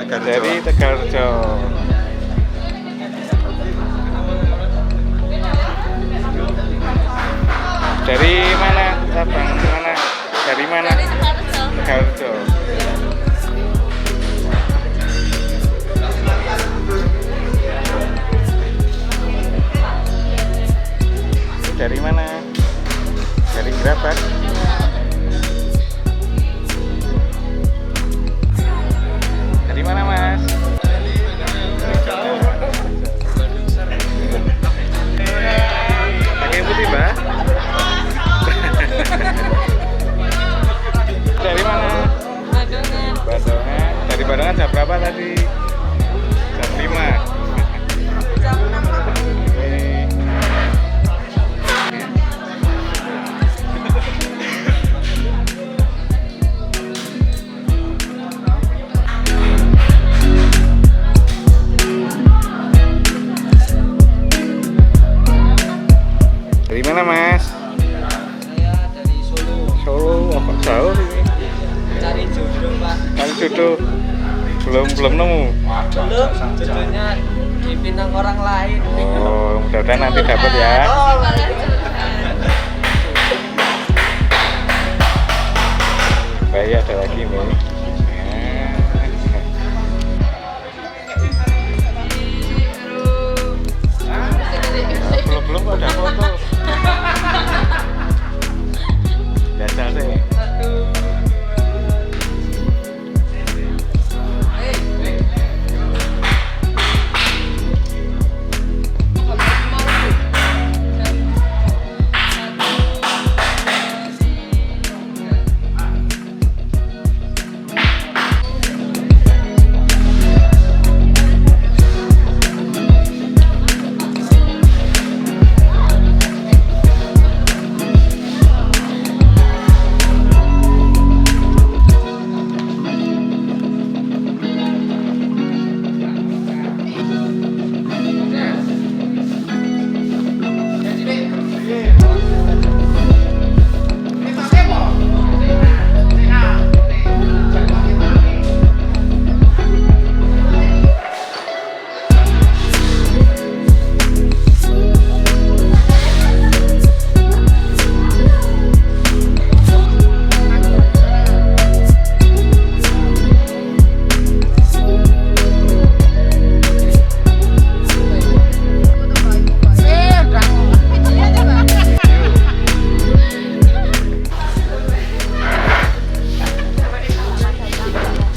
Dari Tegalrejo. Dari mana abang? Mana? Dari mana? Dari Tegalrejo. Tegalrejo. Dari mana? Dari Gerabak. Dari mana mas? Pakai putih mbak? Dari mana? Badongan. Badongan. Dari Badongan jam berapa tadi? Jam 5. Jam 6. Oke. Dari mana mas? Saya dari Solo, Solo, apa jauh ini? cari jodoh pak. Cari jodoh. Belum nemu. Belum, jodohnya dipinang orang lain. Oh, mudah-mudahan nanti dapat ya. Bayi ada lagi nih. Belum kok udah foto. Dasar deh.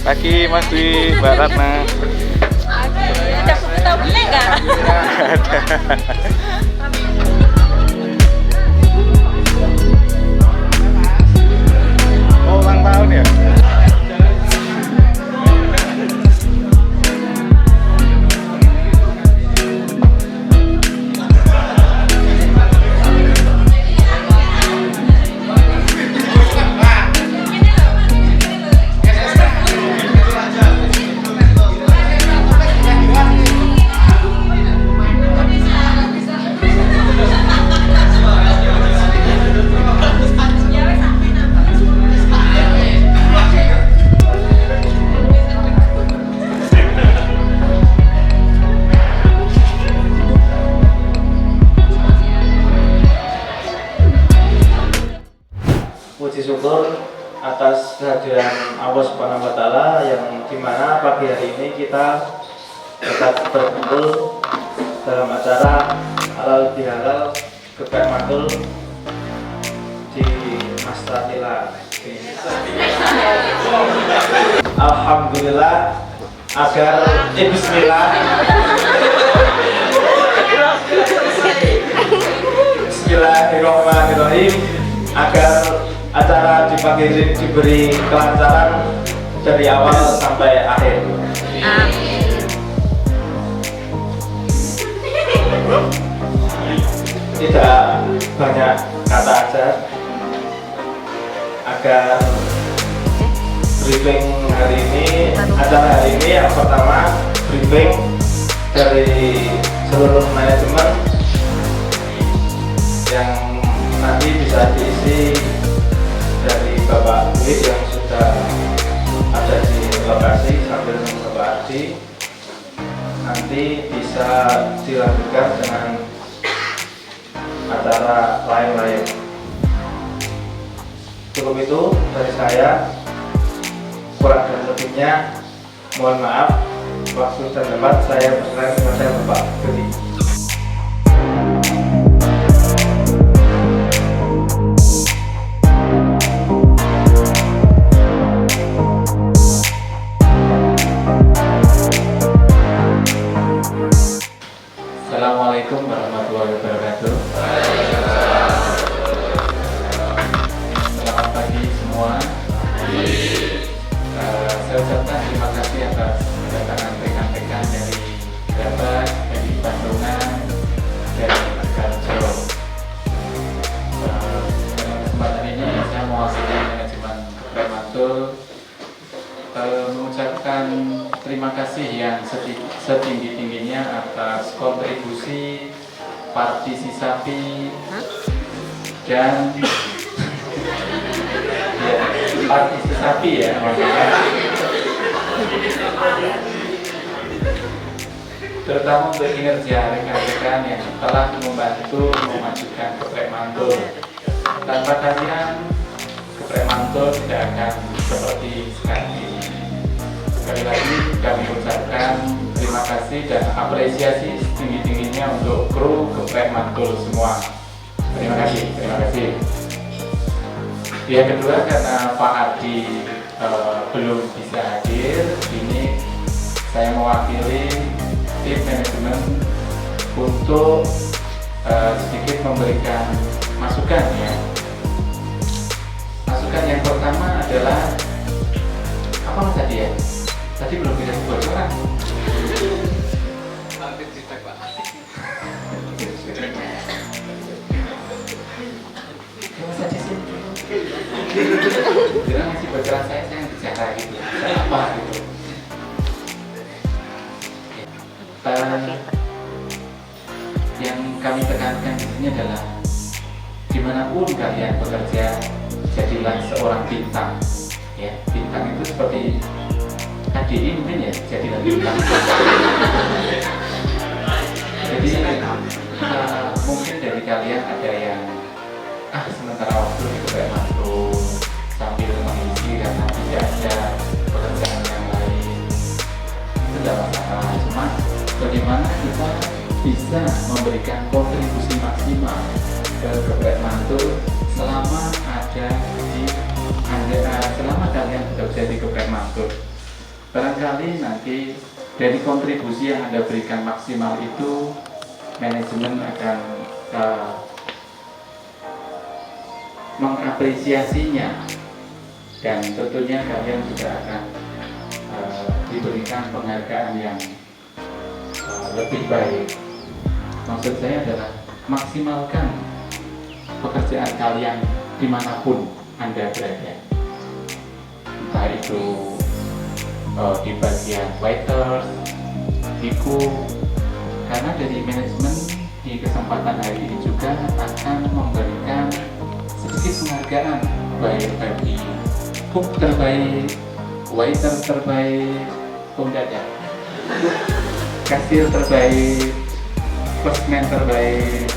Pagi Mas Dwi, Mbak Ratna. Ada buku tabunnya enggak? Oh, ulang tahun ya? Puji syukur atas kehadiran Allah Subhanahu wa Ta'ala yang dimana pagi hari ini kita tetap berkumpul dalam acara halal bihalal geber matul di Mastatila. Alhamdulillah agar bismillah. Bismillahirrahmanirrahim agar acara di pagi ini diberi kelancaran dari awal sampai akhir. Tidak banyak kata aja agar briefing hari ini, acara hari ini yang pertama briefing dari seluruh manajemen yang nanti bisa diisi dari Bapak Dwi yang sudah ada di lokasi sambil mencoba Adi, nanti bisa dilanjutkan dengan acara lain-lain. Cukup itu dari saya, kurang dan lebihnya mohon maaf. Waktu dan tempat saya persilakan kepada Bapak Dodi. Assalamualaikum warahmatullahi wabarakatuh. Selamat pagi semua. Saya ucapkan terima kasih atas kedatangan rekan-rekan dari Grabat, dari Bandungan, dari Karjo. Dalam kesempatan ini saya mewakili manajemen Geprek Mantul mengucapkan terima kasih yang setinggi-tingginya atas kontribusi partisipasi dan partisipasi ya maksudnya, terutama untuk kinerja rekan-rekan yang telah membantu memajukan Geprek Mantul. Tanpa kalian Geprek Mantul tidak akan seperti sekarang ini. Sekali lagi kami ucapkan terima kasih dan apresiasi setinggi-tingginya untuk kru Geprek Mantul semua. Terima kasih, terima kasih. Yang kedua, karena Pak Adi belum bisa hadir, ini saya mewakili tim manajemen untuk sedikit memberikan masukan ya. Masukan yang pertama adalah apa mas tadi ya? Tadi belum bisa bocoran. Mas aja sih. Jangan ngasih bocoran saya yang bicara gitu. Saya apa gitu. Yang kami tekankan di sini adalah dimanapun kalian bekerja, jadilah seorang bintang. Ya, bintang itu seperti KDI mungkin ya, jadilah bintang. Jadi mungkin dari kalian ada yang sementara waktu itu kayak mantul sambil mengisi karena tidak ada pekerjaan yang lain, itu tidak masalah. Cuma bagaimana kita bisa memberikan kontribusi maksimal ke Geprek Mantul selama ada di selama kalian bekerja di Geprek Mantul. Barangkali nanti dari kontribusi yang Anda berikan maksimal itu manajemen akan mengapresiasinya dan tentunya kalian juga akan diberikan penghargaan yang lebih baik. Maksud saya adalah maksimalkan pekerjaan kalian dimanapun Anda berada, entah itu di bagian waiters, di cook, karena dari manajemen di kesempatan hari ini juga akan memberikan sedikit penghargaan baik bagi cook terbaik, waiter terbaik, kasir terbaik, postman terbaik,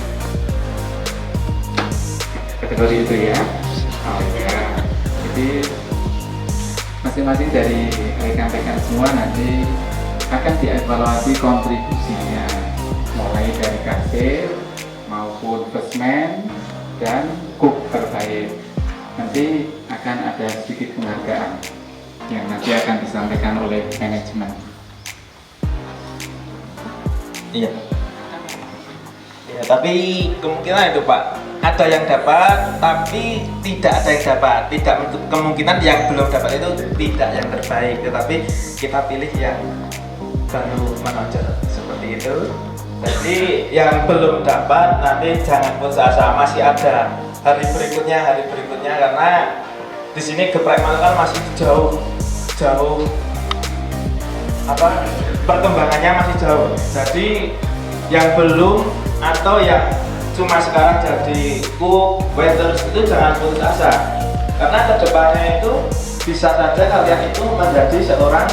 kategori itu ya. Oh ya, jadi masing-masing dari rekan-rekan semua nanti akan dievaluasi kontribusinya, mulai dari kasir maupun postman dan cook terbaik. Nanti akan ada sedikit penghargaan yang nanti akan disampaikan oleh manajemen. Iya. Ya, tapi kemungkinan itu Pak, ada yang dapat tapi tidak ada yang dapat. Tidak menutup kemungkinan yang belum dapat itu tidak yang terbaik, tetapi kita pilih yang baru menonjol seperti itu. Jadi yang belum dapat nanti jangan putus asa, masih ada hari berikutnya karena di sini Geprek Mantul kan masih jauh perkembangannya masih jauh. Jadi yang belum atau yang cuma sekarang jadi cook, waiters itu jangan putus asa, karena kedepannya itu bisa saja kalian itu menjadi seorang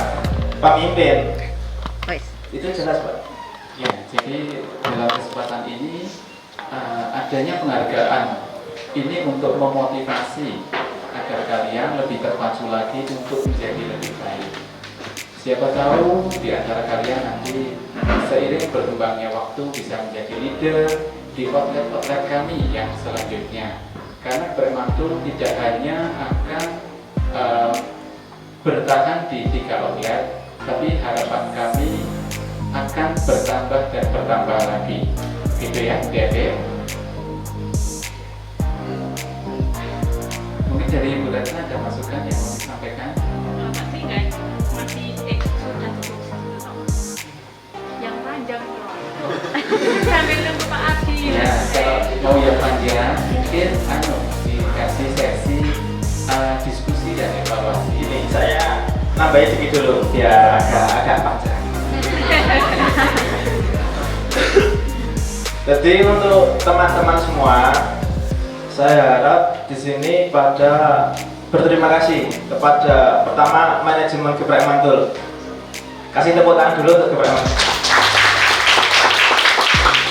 pemimpin. Itu jelas Pak. Ya, jadi dalam kesempatan ini adanya penghargaan ini untuk memotivasi agar kalian lebih terpacu lagi untuk menjadi lebih baik. Siapa tahu di antara kalian nanti seiring berkembangnya waktu bisa menjadi leader di outlet-outlet kami yang selanjutnya. Karena Bermantul tidak hanya akan bertahan di 3 outlet, tapi harapan kami akan bertambah dan bertambah lagi. Gitu ya, adik-adik. Mungkin dari Ibu Ratna ada masukan yang mau disampaikan? Masih enggak? Masih sudah cukup. Yang panjang loh. Sambil nunggu Pak Adi. Ya, kalau mau yang panjang, mungkin dikasih sesi diskusi dan evaluasi. Ini saya nambahin sedikit dulu biar agak panjang. Jadi untuk teman-teman semua, saya harap di sini pada berterima kasih kepada pertama manajemen Geprek Mantul. Kasih tepuk tangan dulu untuk Geprek Mantul.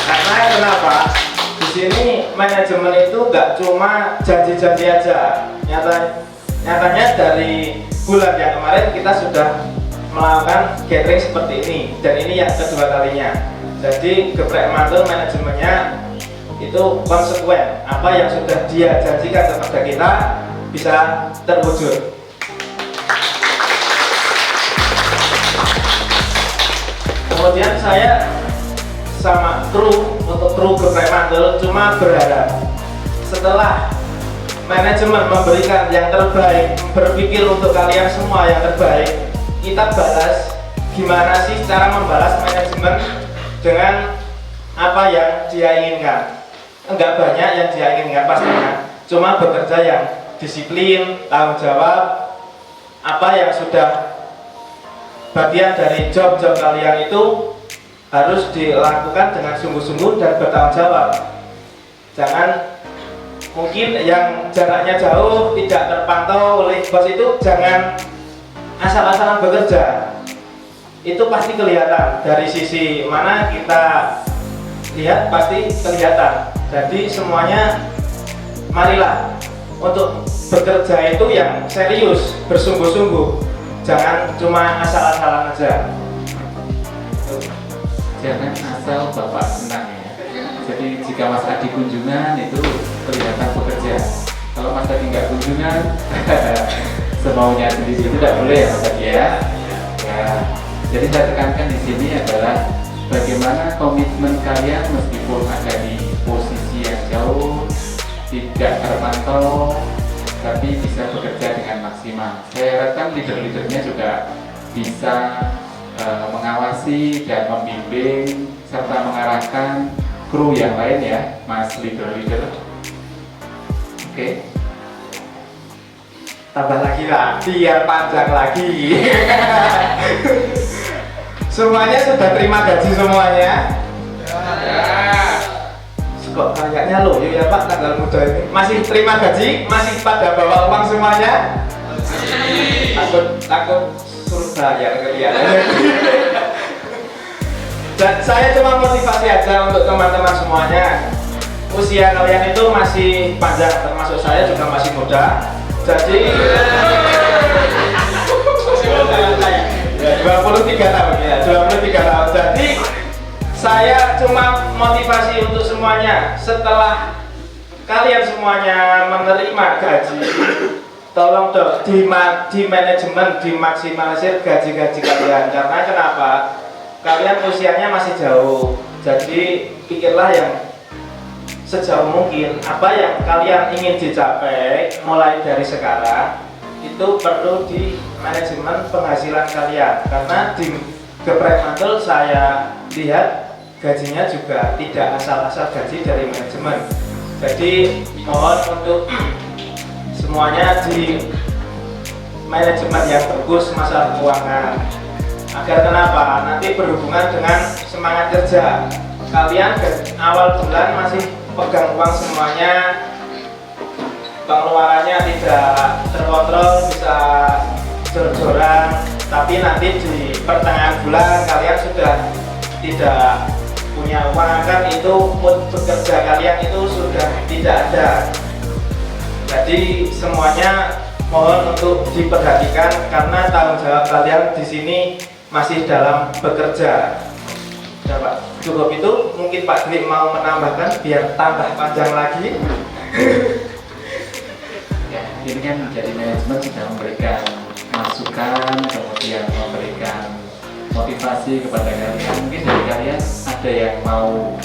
Karena kenapa? Di sini manajemen itu nggak cuma janji-janji aja. Nyatanya dari bulan yang kemarin kita sudah melakukan gathering seperti ini, dan ini yang kedua kalinya. Jadi Geprek Mantul manajemennya itu konsekuen, apa yang sudah dia janjikan kepada kita bisa terwujud. Kemudian saya sama untuk kru Geprek Mantul cuma berharap setelah manajemen memberikan yang terbaik, berpikir untuk kalian semua yang terbaik, kita balas gimana sih cara membalas manajemen dengan apa yang dia inginkan. Enggak banyak yang dia inginkan pastinya, cuma bekerja yang disiplin, tanggung jawab, apa yang sudah bagian dari job-job kalian itu harus dilakukan dengan sungguh-sungguh dan bertanggung jawab. Jangan mungkin yang jaraknya jauh tidak terpantau oleh bos itu jangan asal-asalan bekerja. Itu pasti kelihatan dari sisi mana kita lihat, pasti kelihatan. Jadi semuanya marilah untuk bekerja itu yang serius, bersungguh-sungguh, jangan cuma asal-asalan aja. Jangan asal Bapak senang ya. Jadi jika Mas Adi kunjungan itu kelihatan bekerja. Kalau Mas Adi nggak kunjungan, semaunya sendiri itu tidak boleh ya Mas Adi ya. Ya. Jadi saya tekankan di sini adalah bagaimana komitmen kalian meskipun ada di posisi yang jauh, tidak terpantau, tapi bisa bekerja dengan maksimal. Saya harapkan leader-leadernya juga bisa mengawasi dan membimbing serta mengarahkan kru yang lain ya, Mas leader-leader. Oke. Tambah lagi lah, biar panjang lagi. Semuanya sudah terima gaji semuanya? Ya. Kok kayaknya loh ya Pak, tanggal muda ini masih terima gaji? Masih pada bawa uang semuanya? Takut suruh bayar kalian. Dan saya cuma motivasi aja untuk teman-teman semuanya. Usia kalian itu masih panjang, termasuk saya juga masih muda. Jadi 23 tahun ya, 23 tahun. Jadi saya cuma motivasi untuk semuanya. Setelah kalian semuanya menerima gaji, tolong dong di manajemen dimaksimalisir gaji-gaji kalian. Karena kenapa? Kalian usianya masih jauh. Jadi pikirlah yang sejauh mungkin. Apa yang kalian ingin dicapai mulai dari sekarang itu perlu di manajemen penghasilan kalian. Karena di Geprek Mantul saya lihat gajinya juga tidak asal-asal gaji dari manajemen. Jadi mohon untuk semuanya di manajemen yang bagus masalah keuangan. Agar kenapa? Nanti berhubungan dengan semangat kerja. Kalian awal bulan masih pegang uang semuanya, pengeluarannya tidak terkontrol, bisa jor-joran, tapi nanti di pertengahan bulan kalian sudah tidak punya uang, kan itu mood bekerja kalian itu sudah tidak ada. Jadi semuanya mohon untuk diperhatikan karena tanggung jawab kalian di sini masih dalam bekerja. Ya, Pak, cukup itu. Mungkin Pak Dwi mau menambahkan biar tambah panjang lagi. Ya, ini kan jadi manajemen sudah memberikan masukan, kemudian memberikan motivasi kepada kalian. Mungkin dari kalian ada yang mau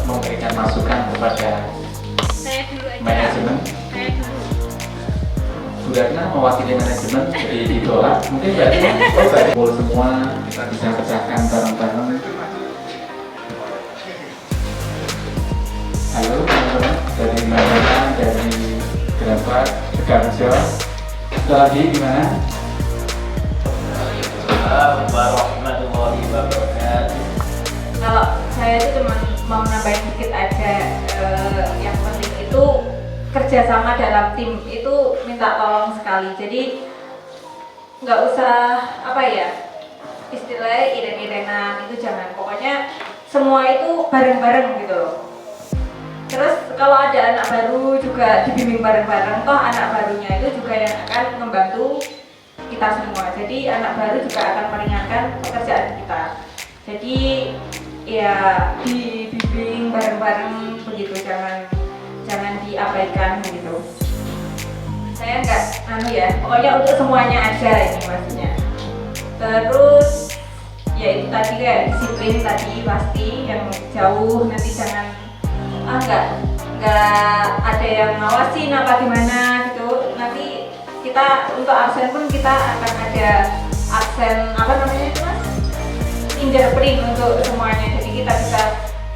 memberikan masukan kepada Saya dulu aja. manajemen. Saya dulu. Sudah kita mewakili manajemen jadi ditolak, mungkin berarti kumpul semua kita bisa pecahkan bareng-bareng. Halo teman-teman dari mana, dari berapa Sidoarjo. Kita lagi gimana? Assalamualaikum warahmatullahi wabarakatuh. Kalau saya itu cuma mau nambahin sedikit aja, yang penting itu kerjasama dalam tim itu minta tolong sekali. Jadi nggak usah apa ya, istilahnya iren-irenan itu jangan. Pokoknya semua itu bareng-bareng gitu loh. Terus kalau ada anak baru juga dibimbing bareng-bareng, toh anak barunya itu juga yang akan membantu kita semua. Jadi anak baru juga akan meringankan pekerjaan kita. Jadi ya dibimbing bareng-bareng begitu, jangan diabaikan gitu. Saya nggak ya, pokoknya untuk semuanya ada ini maksudnya. Terus ya itu tadi kayak disiplin tadi pasti yang jauh, nanti jangan nggak ada yang ngawasin apa gimana gitu. Nanti kita untuk absen pun kita akan ada absen apa namanya itu mas, fingerprint untuk semuanya. Jadi kita bisa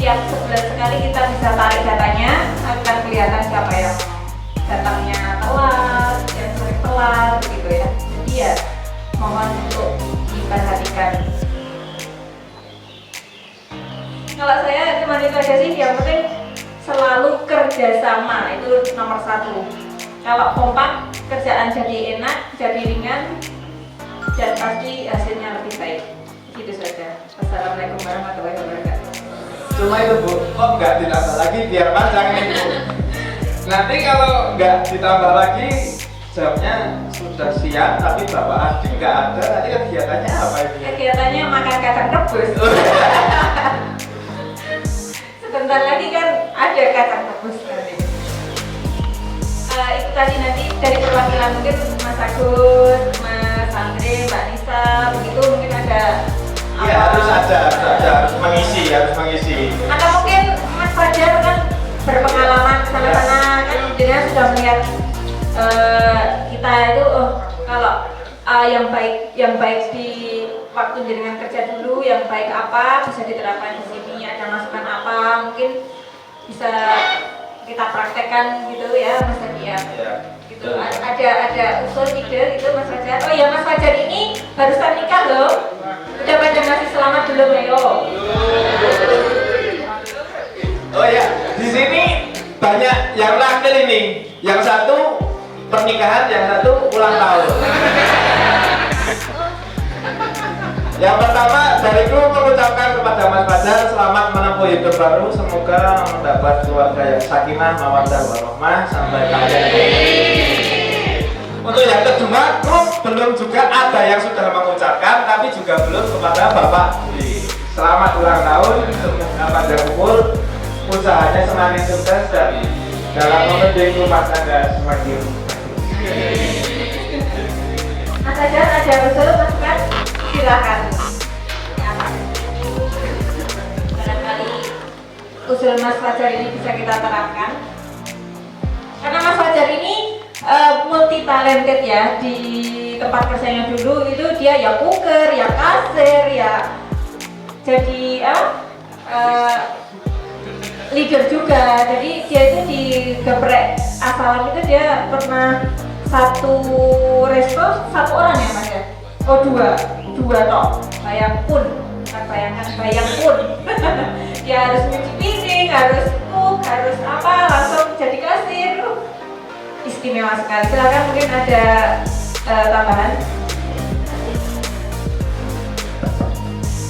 tiap sebulan sekali kita bisa tarik datanya, akan kelihatan siapa yang datangnya telat, yang sering telat gitu ya. Jadi ya mohon untuk diperhatikan. Kalau saya cuma itu aja sih, yang penting selalu kerjasama itu nomor satu. Kalau kompak, kerjaan jadi enak, jadi ringan, dan pasti hasilnya lebih baik. Gitu saja. Wassalamualaikum warahmatullahi wabarakatuh. Cuma itu Bu, kok nggak ditambah lagi biar panjang nih Bu. Nanti kalau nggak ditambah lagi jamnya sudah siang tapi Bapak Adi nggak ada, nanti kegiatannya apa ini? Kegiatannya makan kacang rebus. Sebentar lagi kan ada kacang rebus nanti. Itu tadi nanti dari perwakilan mungkin Mas Agus, Mas Andre, Mbak Nisa, begitu mungkin ada. Iya harus mengisi. Atau mungkin Mas Fajar kan berpengalaman sana-sana kan, jadi sudah melihat kita itu kalau yang baik di waktu jenengan kerja dulu, yang baik apa bisa diterapkan di sini, ada masukan apa mungkin bisa kita praktekkan gitu ya Mas Fajar ya. Gitu. Ada usul ide gitu Mas Fajar. Oh ya Mas Fajar ini barusan nikah loh. Udah pada ngasih selamat belum ayo? Oh ya, di sini banyak yang nakal ini. Yang satu pernikahan, yang satu ulang tahun. Yang pertama dariku mengucapkan kepada Mas Fajar selamat menempuh hidup baru, semoga mendapat keluarga yang sakinah, mawaddah warahmah sampai kalian. Untuk yang kedua, belum juga ada yang sudah mengucapkan, tapi juga belum kepada Bapak Dwi. Selamat ulang tahun, semoga panjang umur, usahanya semakin sukses dan dalam membentuk rumah tangga semakin. Mas Fajar ada usul masukan? Silakan. Barangkali usul Mas Fajar ini bisa kita terapkan. Karena Mas Fajar ini multi talented ya, di tempat kerjanya dulu itu dia ya cooker, ya kasir, ya jadi leader juga. Jadi dia itu di Geprek Asalam itu dia pernah satu resto satu orang ya Mas ya? Oh dua toh, bayangpun dia harus nyuci piring, harus cook, harus apa, langsung jadi kasir. Istimewa sekali. Silakan mungkin ada tambahan.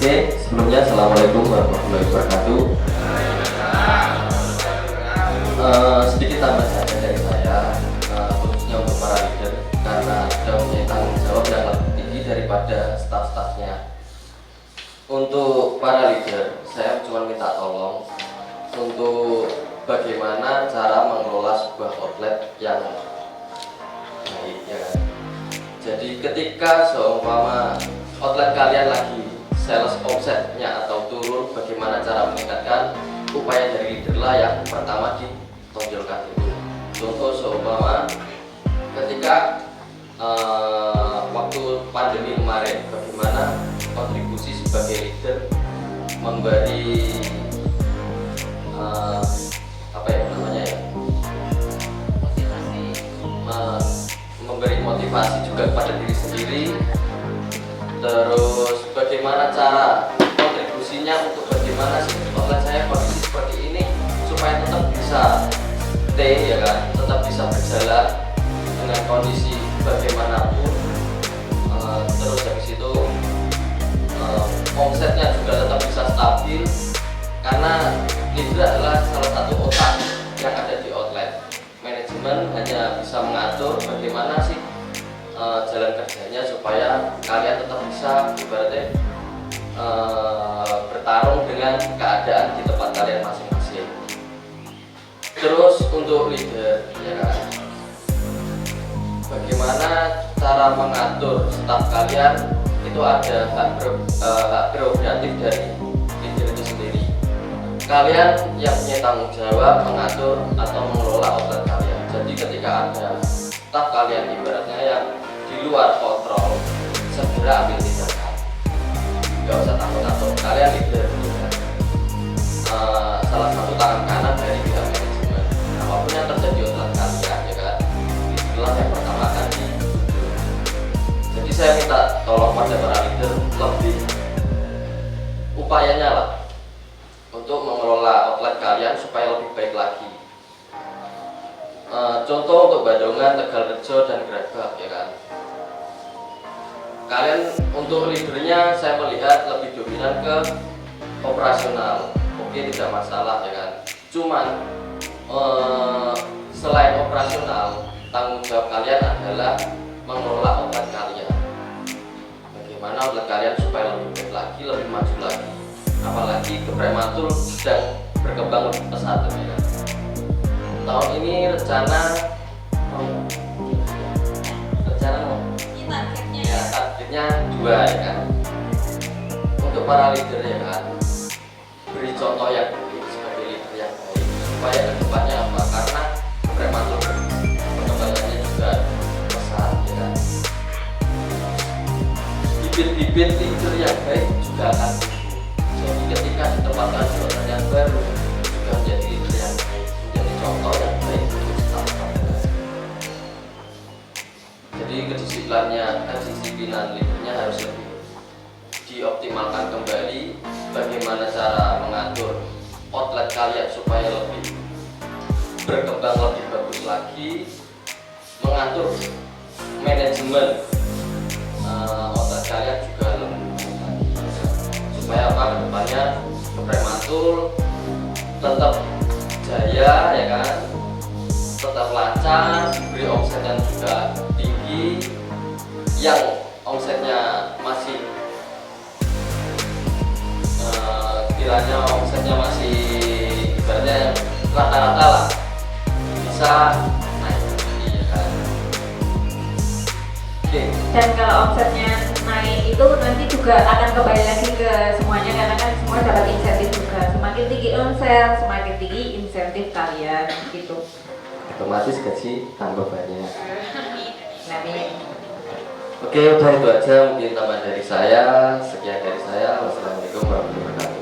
Oke, sebelumnya Assalamualaikum warahmatullahi wabarakatuh. Sedikit tambah saja dari saya, khususnya untuk para leader, karena sudah punya tanggung jawab yang lebih tinggi daripada staf-stafnya. Untuk para leader, saya cuma minta tolong untuk bagaimana cara mengelola sebuah outlet yang baik, ya kan? Jadi ketika seumpama outlet kalian lagi sales omsetnya atau turun, bagaimana cara meningkatkan, upaya dari leader lah yang pertama ditonjolkan itu. Contoh seumpama ketika waktu pandemi kemarin, bagaimana kontribusi sebagai leader memberi apa ya namanya ya, memberi motivasi juga kepada diri sendiri. Terus bagaimana cara kontribusinya untuk bagaimana sih outlet saya kondisi seperti ini supaya tetap bisa stay, ya kan, tetap bisa berjalan dengan kondisi bagaimanapun. Terus dari situ omsetnya juga tetap bisa stabil, karena leader adalah salah satu otak yang ada di outlet. Manajemen hanya bisa mengatur bagaimana sih jalan kerjanya supaya kalian tetap bisa ibaratnya bertarung dengan keadaan di tempat kalian masing-masing. Terus untuk leader, ya kan, bagaimana cara mengatur staf kalian, itu ada hak prerogatif dari leader itu sendiri. Kalian yang punya tanggung jawab mengatur atau mengelola outlet kalian. Jadi ketika ada staf kalian ibaratnya yang di luar kontrol, segera ambil tindakan. Gak usah takut-takut, kalian leader, ya. Salah satu tangan kanan dari pihak manajemen. Apapun yang terjadi outlet kalian, ya kan, itulah yang pertama akan ditunjuk. Jadi saya minta tolong pada para leader lebih upayanya lah untuk mengelola outlet kalian supaya lebih baik lagi. Contoh untuk Badongan, Tegalrejo, dan Grabag, ya kan. Kalian untuk leadernya saya melihat lebih dominan ke operasional. Oke, tidak masalah, ya kan. Cuman selain operasional, tanggung jawab kalian adalah mengelola outlet kalian. Bagaimana outlet kalian supaya lebih baik lagi, lebih maju lagi. Apalagi Geprematul sedang berkembang lebih pesat, ya kan. Tahun ini rencana ya, targetnya 2, ya kan. Untuk para leader, ya kan, beri contoh yang baik sebagai leader yang baik supaya kedepannya apa, karena Geprematul perkembangannya juga pesat, ya kan. Bibit-bibit leader yang baik juga akan tumbuh. Jadi ketika ditempatkan di outlet yang baru juga menjadi leader yang baik, menjadi contoh yang baik untuk staf-staf. Jadi kedisiplinan leadernya harus lebih dioptimalkan kembali. Bagaimana cara mengatur outlet kalian supaya lebih berkembang lebih bagus lagi, mengatur manajemen outlet kalian juga lebih bagus lagi, supaya apa, kedepannya Geprematul tetap jaya, ya kan, tetap lancar, beri omset yang juga tinggi. Yang omsetnya masih kiranya omsetnya masih ibaratnya rata-rata lah, bisa naik lagi, ya kan. Oke. Dan kalau omsetnya naik itu nanti juga akan kembali lagi ke semuanya, karena kan semua dapat insentif juga. Semakin tinggi omset, semakin tinggi insentif kalian, gitu. Otomatis gaji tambah banyak. Amin. Oke, udah itu aja mungkin tambahan dari saya. Sekian dari saya. Wassalamualaikum warahmatullahi wabarakatuh.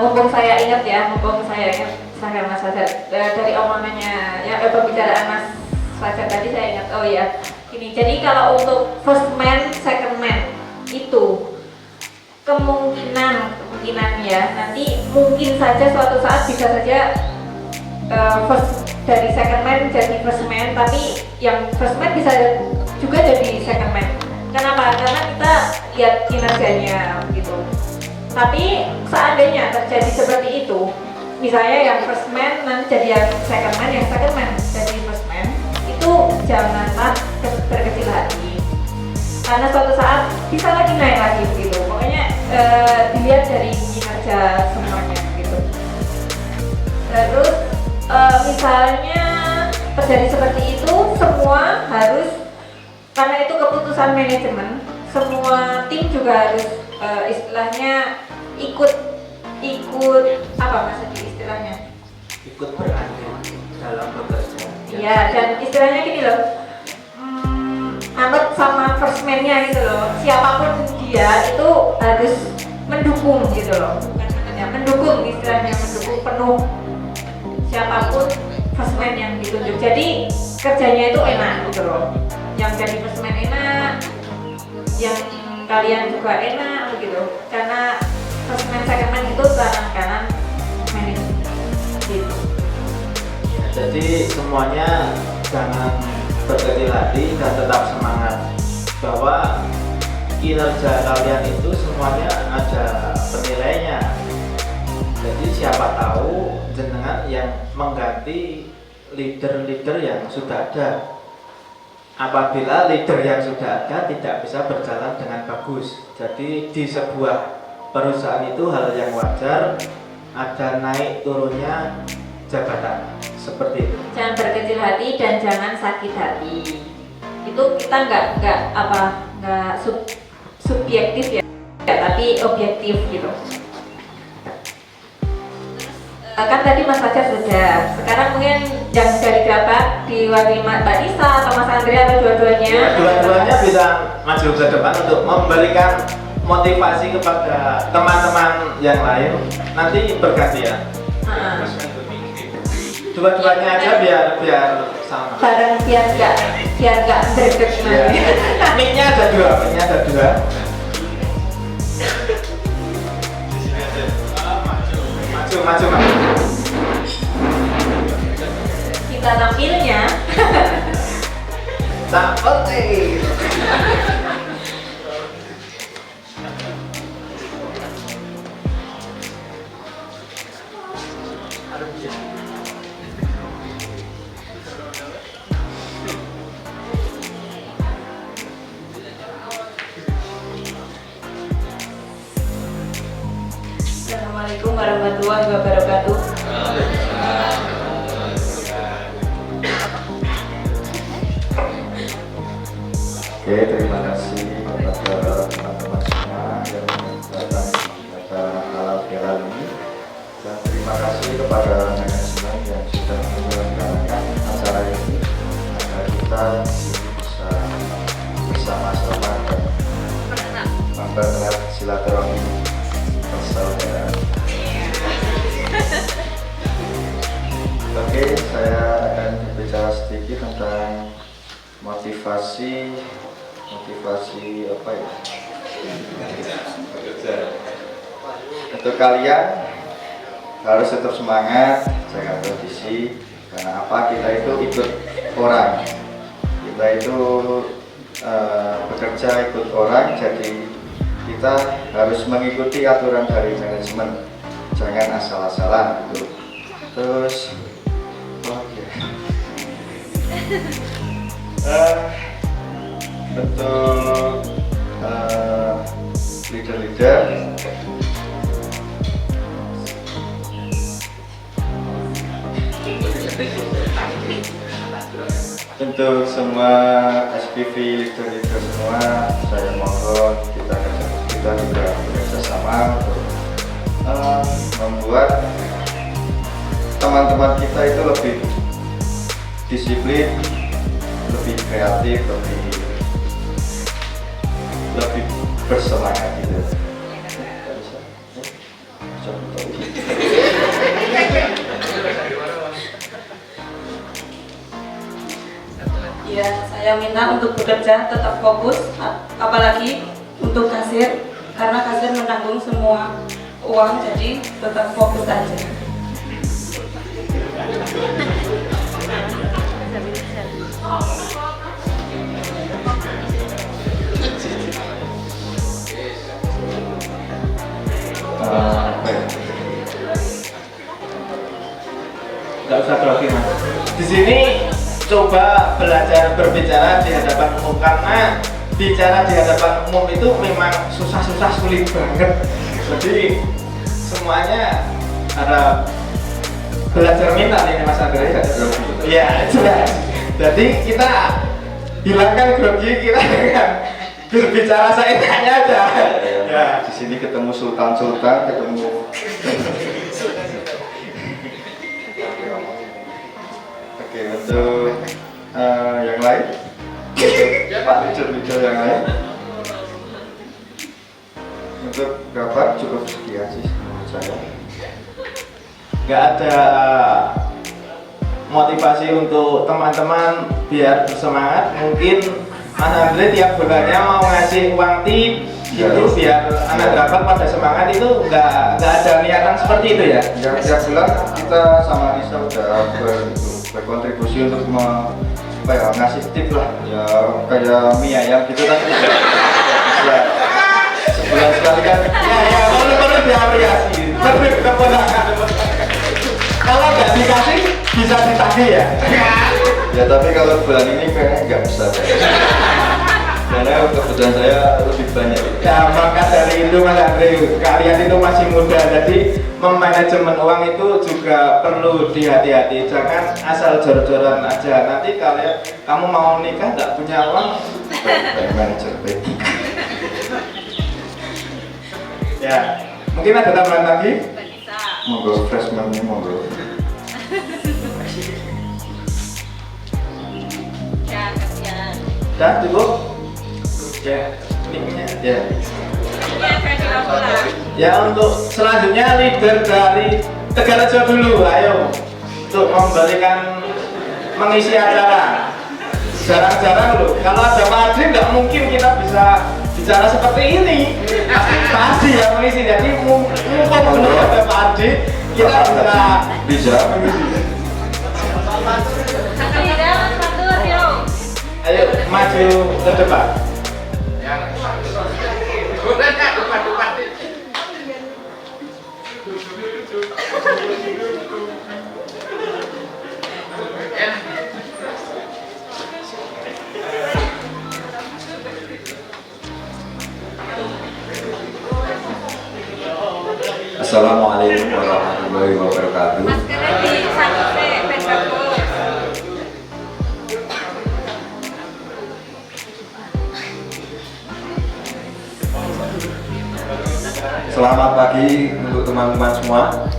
Mumpung saya ingat saya Mas Fajar, dari omongannya ya, pembicaraan Mas Fajar tadi saya ingat, oh ya, ini jadi kalau untuk first man, second man itu kemungkinan ya nanti mungkin saja suatu saat bisa saja dari second man jadi first man, tapi yang first man bisa juga jadi second man. Kenapa? Karena kita lihat kinerjanya gitu. Tapi seandainya terjadi seperti itu, misalnya yang first man nanti jadi yang second man jadi first man, itu janganlah berkecil hati, karena suatu saat bisa lagi naik lagi gitu. Pokoknya dilihat dari kinerja semuanya gitu. Terus misalnya terjadi seperti itu, semua harus, karena itu keputusan manajemen, semua tim juga harus istilahnya ikut apa maksudnya istilahnya? Ikut berandil dalam bekerja. Iya, dan istilahnya gini loh, anut sama first man-nya gitu loh. Siapapun dia itu harus mendukung gitu loh, bukan sebenarnya mendukung, istilahnya mendukung penuh siapapun first man yang ditunjuk. Jadi kerjanya itu enak gitu loh. Yang jadi first man enak, yang kalian juga enak begitu. Karena first man second man itu tangan kanan manajemen gitu. Ya, jadi semuanya jangan berkecil hati dan tetap semangat, bahwa kinerja kalian itu semuanya ada penilainya. Jadi siapa tahu jenengan yang mengganti leader-leader yang sudah ada. Apabila leader yang sudah ada tidak bisa berjalan dengan bagus, jadi di sebuah perusahaan itu hal yang wajar ada naik turunnya jabatan seperti itu. Jangan berkecil hati dan jangan sakit hati. Itu kita nggak subjektif ya, tapi objektif gitu. Kan tadi Mas Fajar sudah, sekarang mungkin yang dari Gerabak diwakili Mbak Nisa atau Mas Andrea atau dua-duanya? Ya, dua-duanya bisa maju ke depan untuk memberikan motivasi kepada teman-teman yang lain. Nanti bergantian. Dua-duanya aja biar sama. Bareng biar nggak berdebat Ya. Mic-nya ada dua. Maju. Kita tampilnya. Sampai. Assalamualaikum warahmatullahi wabarakatuh. Oke, terima kasih kepada teman-teman semua yang datang pada halal bihalal ini, dan terima kasih kepada manajemen yang sudah menyelenggarakan acara ini agar kita di sini bisa bersama-sama dan mempererat silaturahmi persaudaraan. Oke, saya akan berbicara sedikit tentang motivasi apa ya? Untuk kalian harus tetap semangat, jaga kondisi. Karena apa? Kita itu ikut orang. Kita itu bekerja ikut orang, jadi kita harus mengikuti aturan dari manajemen. Jangan asal-asalan gitu. Terus bentuk leader-leader untuk semua SPV leader-leader semua, saya mohon kita juga bekerja sama untuk membuat teman-teman kita itu lebih disiplin, lebih kreatif, lebih bersemangat gitu. Ya, saya minta untuk bekerja tetap fokus, apalagi untuk kasir, karena kasir menanggung semua uang, jadi tetap fokus aja. coba belajar berbicara di hadapan umum, karena bicara di hadapan umum itu memang susah-susah sulit banget. Jadi semuanya ada belajar mental ini Mas Andre. Iya, jelas. Jadi kita hilangkan grogi, kita dengan berbicara seenaknya aja. Ya, di sini ketemu sultan-sultan, ketemu. Oke, untuk yang lain, Pak leader yang lain. Untuk gambar cukup sekian sih menurut saya. Nggak ada motivasi untuk teman-teman biar bersemangat. Mungkin Mas Andre tiap bulannya mau ngasih uang tip itu biar anak dapat pada semangat, itu nggak ada niatan seperti itu ya. Yang tiap bulan kita sama Nisa udah berkontribusi untuk ngasih tip lah, ya kayak mie ayam gitu kan. Bisa sebulan sekali kan. Ya perlu diapresiasi. Kalau nggak dikasih bisa ditagih ya. Ya tapi kalau bulan ini kayaknya nggak bisa deh. Karena kebutuhan saya lebih banyak. Ya maka dari itu Mas Andre, kalian itu masih muda, jadi memanajemen uang itu juga perlu dihati-hati. Jangan asal jor-joran aja. Nanti kamu mau nikah nggak punya uang, Bank manager baik. ya mungkin ada tambahan lagi. Monggo freshman nih monggo. Ya, kasihan. Dah cukup. Ya, mic-nya. Ya. Ya, versi Rasulullah. Ya untuk selanjutnya leader dari Tegalrejo dulu, ayo untuk memberikan mengisi acara. Jarang-jarang loh, kalau ada Pak Adri nggak mungkin kita bisa bicara seperti ini. Pasti ya mengisi, jadi mumpung belum ada Pak Adri, kita bisa mengisi. Kalian matur yuk. Ayo maju ke depan. Assalamualaikum warahmatullahi wabarakatuh. Maskernya di satu ben bagus. Selamat pagi untuk teman-teman semua.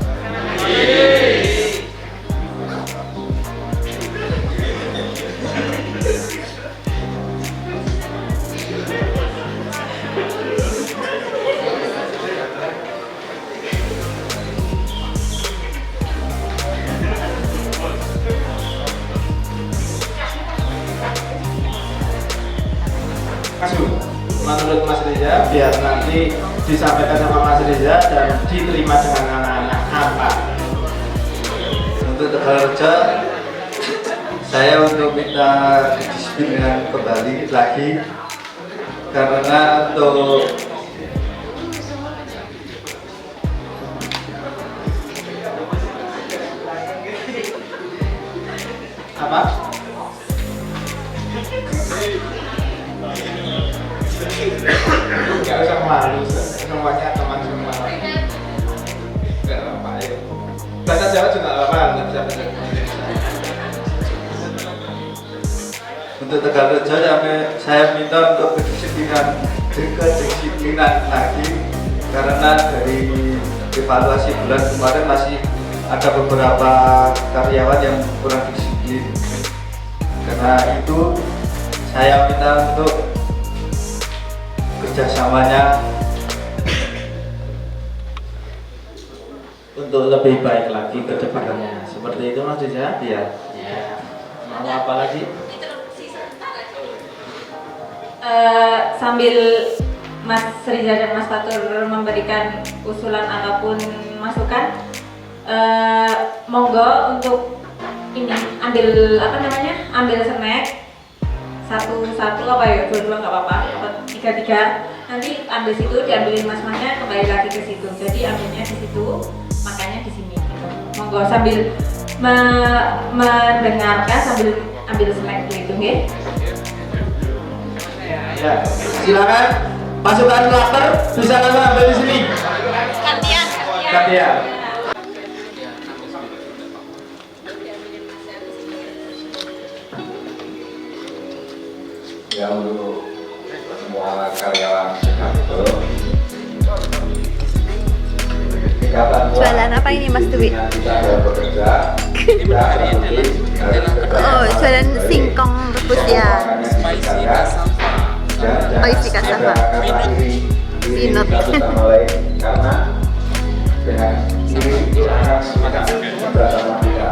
Menurut Mas Reza, biar nanti disampaikan sama Mas Reza dan diterima dengan anak-anak apa? Untuk Tegalrejo, saya untuk minta kedisiplinan kembali lagi, karena untuk apa? Gak usah malu, semuanya teman semua. Gak apa-apa, ayo. Bahasa Jawa juga gak apa-apa, nggak bisa bahasa Indonesia. untuk Tegalrejo saya minta untuk kedisiplinan lagi, karena dari evaluasi bulan kemarin masih ada beberapa karyawan yang kurang disiplin. Karena itu saya minta untuk kerjasamanya Untuk lebih baik lagi ke depannya. Seperti itu Mas Reza, ya. Mau apa lagi? Sambil Mas Reza dan Mas Fatur memberikan usulan ataupun masukan, monggo untuk ini ambil ambil snack satu apa ya, dua nggak apa-apa, tiga nanti ambil situ, diambilin mas-masnya kembali lagi ke situ, jadi ambilnya di situ, makannya di sini gitu. Monggo sambil mendengarkan, sambil ambil snack dulu nggih. Ya, silakan pasukan lapar bisa langsung ambil di sini. Gantian. Ya untuk semua karyawan Singapura. Jualan apa ini Mas Dwi? Kita ada bekerja. Kita Oh, jualan singkong rebus ya. Oh, isi kasava. Pinot. Karena dengan ini itu akan bersama kita.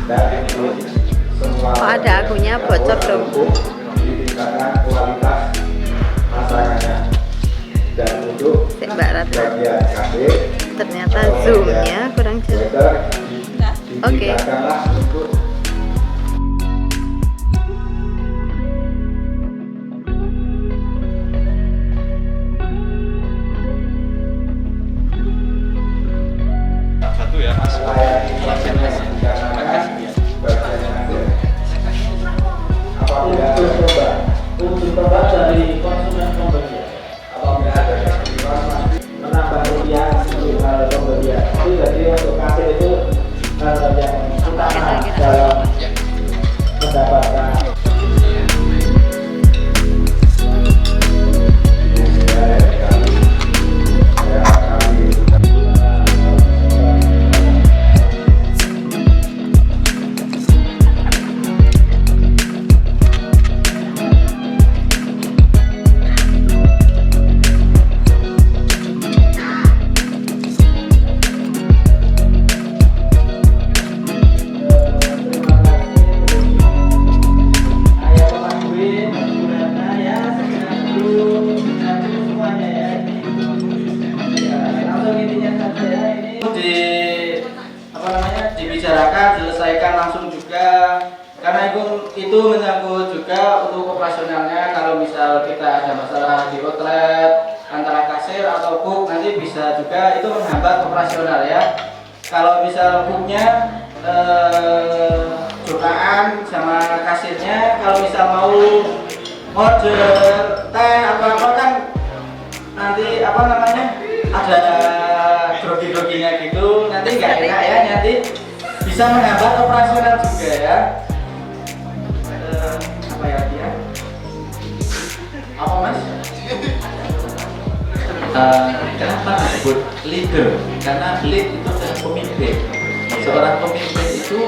Dan itu semua. Oh, ada akunya bocor dong. Ditingkatkan kualitas masakannya. Dan untuk Mbak Ratu. bagian kasir, Ternyata zoomnya kurang jelas. Oke. ditingkatkanlah untuk Satu ya Mas. Uji coba dari konsumen pembeli. Apabila ada keperluan Menambah rupiah untuk hal pembelian. Itu jadi untuk kasir itu hal yang utama dalam mendapatkan. Dibicarakan, diselesaikan langsung juga, karena itu menyangkut juga untuk operasionalnya. Kalau misal kita ada masalah di outlet antara kasir atau cook, nanti bisa juga itu menghambat operasional ya. Kalau misal cooknya jutaan sama kasirnya, kalau misal mau order teh apa kan nanti apa namanya ada grogi-groginya gitu, nanti nggak enak ya, nanti bisa menghambat operasional juga ya. Apa ya dia? Apa Mas? Kenapa disebut leader? Karena lead itu adalah pemimpin. Seorang pemimpin itu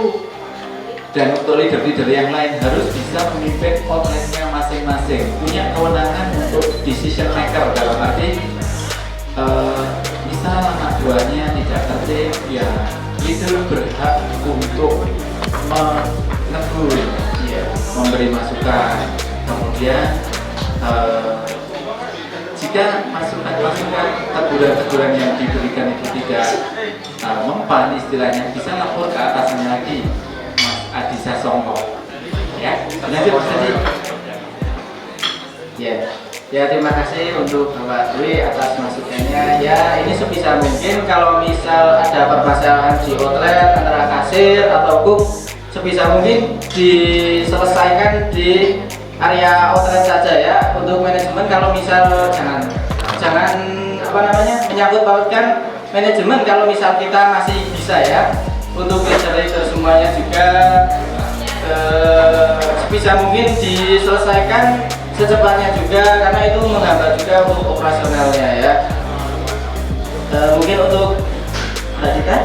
dan untuk leader-leader yang lain harus bisa memimpin outletnya masing-masing, punya kewenangan untuk decision maker, dalam arti misal anak buahnya tidak tertib, ya leader berhak untuk menegur, ya, memberi masukan. Kemudian jika masukan-masukan, teguran-teguran yang diberikan itu tidak mempan, istilahnya bisa lapor ke atasannya lagi, Mas Adisa Songko. Ya, lanjut Mas Adi. Ya, terima kasih untuk Bapak Dwi atas masukannya. Ya, ini sebisa mungkin kalau misal ada permasalahan di outlet antara kasir atau cook, sebisa mungkin diselesaikan di area outlet saja ya. Untuk manajemen kalau misal jangan apa namanya menyangkut pautkan manajemen, kalau misal kita masih bisa ya. Untuk leader semuanya juga sebisa mungkin diselesaikan secepatnya juga, karena itu menghambat juga untuk operasionalnya ya. Mungkin untuk Mbak Dita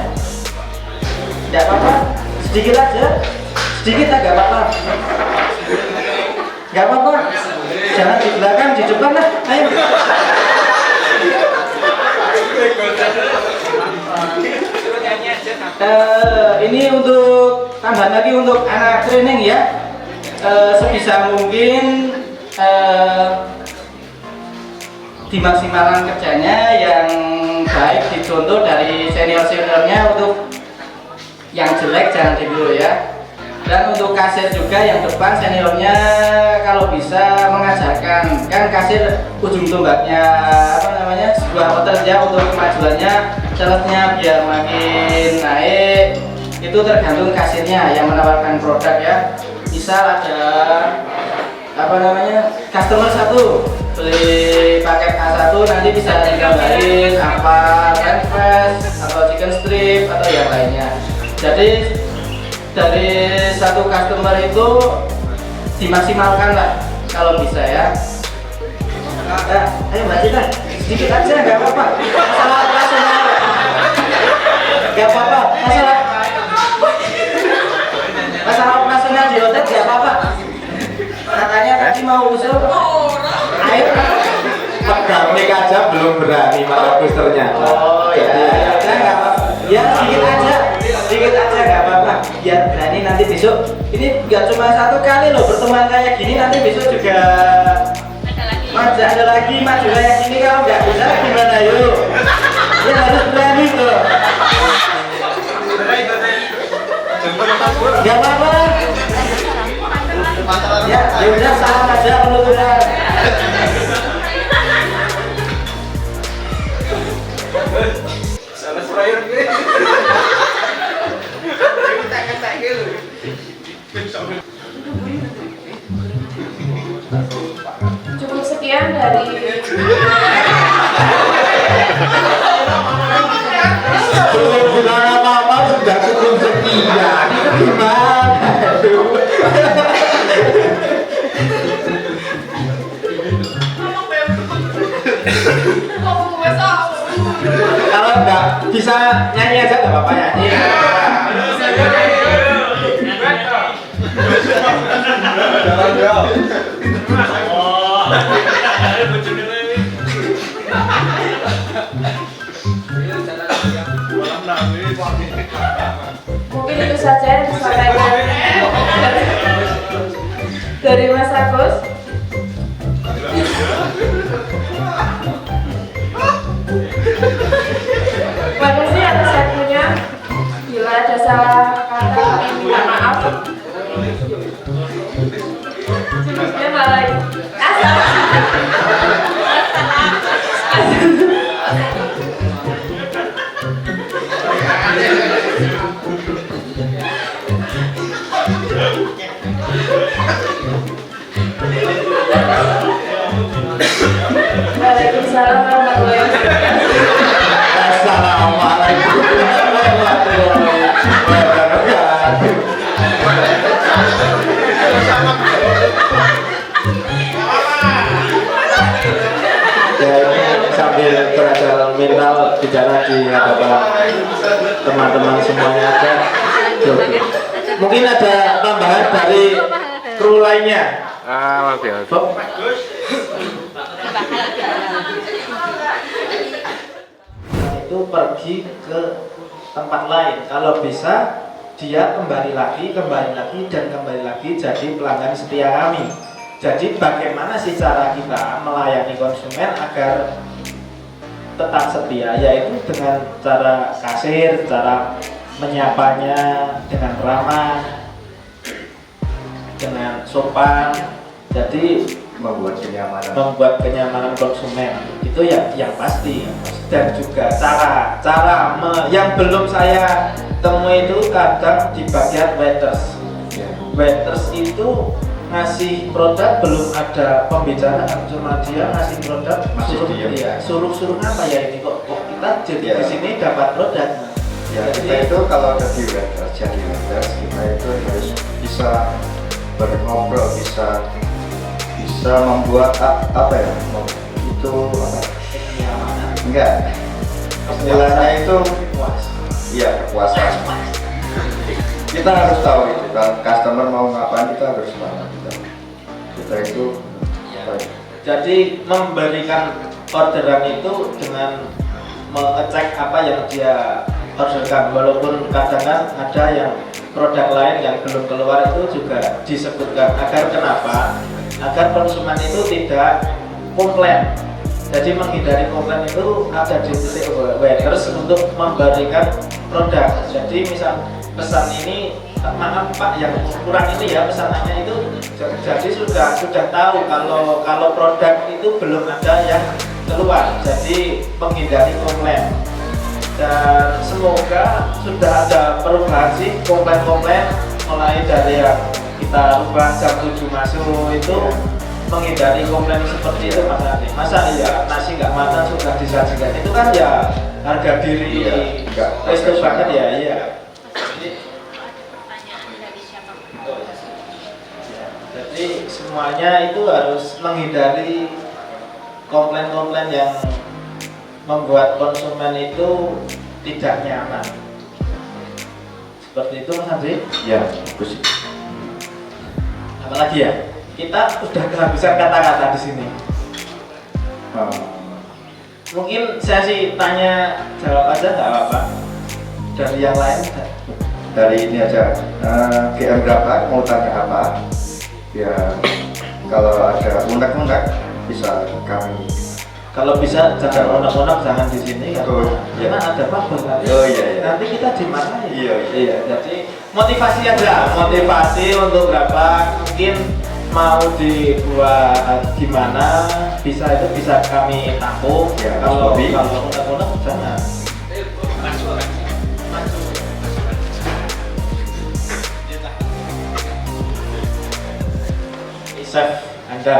tidak apa-apa, sedikit aja, sedikit agak apa-apa, nggak apa-apa, jangan di belakang, di depan lah, ayo. Ini untuk tambahan lagi untuk anak training ya. Sebisa mungkin dimaksimalkan kerjanya yang baik, dicontoh dari senior-seniornya. Untuk yang jelek jangan ditiru ya. Dan untuk kasir juga yang depan seniornya kalau bisa mengajarkan, kan kasir ujung tombaknya apa namanya sebuah hotel ya, untuk kemajuannya salesnya biar makin naik itu tergantung kasirnya yang menawarkan produk ya. misal ada apa namanya customer satu beli paket A1 nanti bisa ditambahin apa breakfast atau chicken strip atau yang lainnya. Jadi dari satu customer itu dimaksimalkan lah kalau bisa ya. Ayo Mbak Cita, sedikit aja nggak apa-apa. Masalah operasional nggak apa-apa. Masalah operasional di hotel nggak apa-apa. Katanya tadi mau usul air. Pegawai aja belum berani malah boosternya. Oh ya, nggak apa-apa. Ya sedikit aja nggak apa-apa. Biar berani nanti besok. Ini nggak cuma satu kali loh pertemuan kayak gini, nanti besok juga ada lagi maju kayak gini. Kalau nggak bisa gimana yuk? Ya harus berani tuh. Nggak apa-apa. Ya udah salam aja penuturan. Cukup sekian dari Belum bilang apa-apa sudah cukup sekian. Itu gimana? Kalau nggak bisa nyanyi aja nggak apa-apa ya. mungkin itu saja yang disampaikan dari Mas Agus. Makasih atas waktunya. Bila ada salah kata, kami minta maaf. Ya malah Waalaikumsalam warahmatullahi wabarakatuh. Assalamualaikum warahmatullahi wabarakatuh. Ya ini sambil berada mental bicara di hadapan teman-teman semuanya ada. Mungkin ada tambahan dari kru lainnya. Mas ya. Itu pergi ke tempat lain. Kalau bisa dia kembali lagi dan kembali lagi jadi pelanggan setia kami. Jadi bagaimana sih cara kita melayani konsumen agar tetap setia, yaitu dengan cara kasir, cara menyapanya dengan ramah, dengan sopan. Jadi membuat kenyamanan konsumen itu yang pasti. Dan juga cara yang belum saya temui itu kadang di bagian waiters itu ngasih produk belum ada pembicaraan, cuma dia ngasih produk suruh apa ya ini kok kita jadi di sini dapat produk. Ya kita itu kalau jadi waiters kita itu harus bisa berngobrol, bisa membuat apa ya itu apa? Enggak, istilahnya itu iya kepuasan. Kita harus tahu itu kalau customer mau ngapain kita harus tahu. Kita itu jadi memberikan orderan itu dengan mengecek apa yang dia orderkan, walaupun kadang ada yang produk lain yang belum keluar itu juga disebutkan agar konsumen itu tidak komplain. Jadi menghindari komplain itu ada di titik waiters untuk memberikan produk. Jadi misal pesan ini, maaf Pak yang kurang ini ya pesanannya itu, jadi sudah tahu kalau produk itu belum ada yang keluar. Jadi menghindari komplain. Dan semoga sudah ada perubahan sih komplain-komplain mulai dari yang kita rubah jam 7 masuk itu menghindari komplain seperti itu Mas Adi. Masa ya nasi nggak matang sudah disajikan, itu kan ya harga diri itu banget ya. Iya. Jadi semuanya itu harus menghindari komplain-komplain yang membuat konsumen itu tidak nyaman. Seperti itu Mas Andri? Ya, bagus. Apalagi ya? Kita udah kehabisan kata-kata di sini. Mungkin saya sih tanya jawab aja nggak apa-apa. Dari yang lain? Dari ini aja, GM berapa, mau tanya apa? Ya, kalau ada unek-unek bisa kami. Kalau bisa jangan unek-unek, jangan di sini ya. Karena ada bubble nanti. Oh iya. Nanti kita dimarahin. Iya. Jadi motivasi aja, motivasi untuk berapa mungkin mau dibuat gimana bisa itu bisa kami tampung. Ya, kalau Bobby. unek-unek jangan. Chef Anda.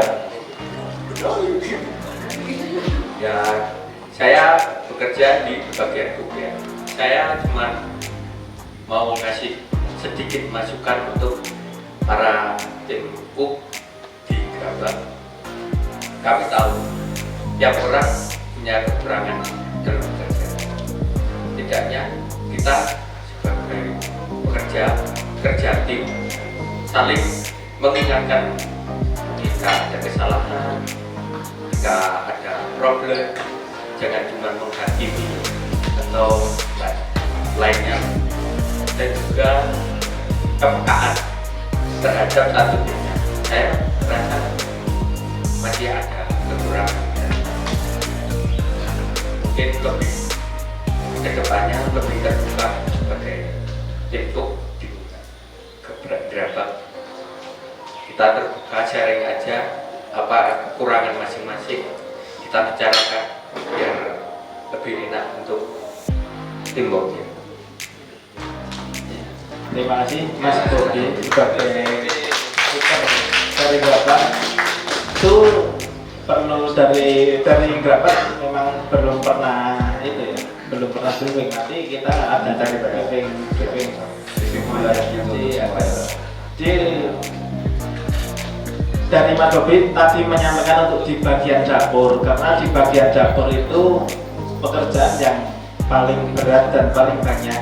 Ya, saya bekerja di bagian cook ya. Saya cuma mau kasih sedikit masukan untuk para tim cook di Gerabak. Kami tahu tiap orang punya kekurangan dalam bekerja. Setidaknya kita sebagai kerja tim saling mengingatkan jika ada kesalahan, jika ada problem, jangan cuma menghakimi atau lainnya, dan juga kepekaan terhadap satu timnya. Saya merasa masih ada kekurangan. Mungkin lebih kedepannya lebih terbuka sebagai tim cook di Gerabak. Kita terbuka, sharing aja apa kekurangan masing-masing, kita bicarakan biar lebih enak untuk teamworknya. Terima kasih Mas Bobi sebagai speaker dari Gerabak. Itu perlu dari Gerabak memang belum pernah itu ya, belum pernah briefing. Nanti kita ada dari briefing mulai nanti apa ya. Dari Mas Bobi tadi menyampaikan untuk di bagian dapur, karena di bagian dapur itu pekerjaan yang paling berat dan paling banyak.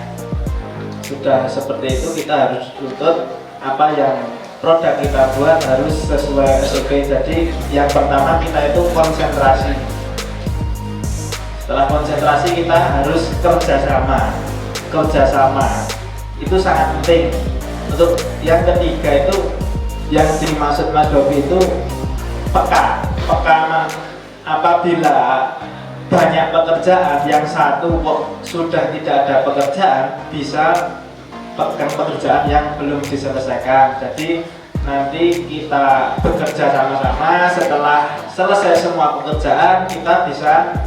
Sudah seperti itu kita harus tuntut apa yang produk kita buat harus sesuai SOP. Jadi yang pertama kita itu konsentrasi. Setelah konsentrasi kita harus kerjasama itu sangat penting. Untuk yang ketiga itu yang dimaksud Mas Bobi itu peka. Apabila banyak pekerjaan, yang satu kok sudah tidak ada pekerjaan, bisa pegang pekerjaan yang belum diselesaikan. Jadi nanti kita bekerja sama-sama, setelah selesai semua pekerjaan kita bisa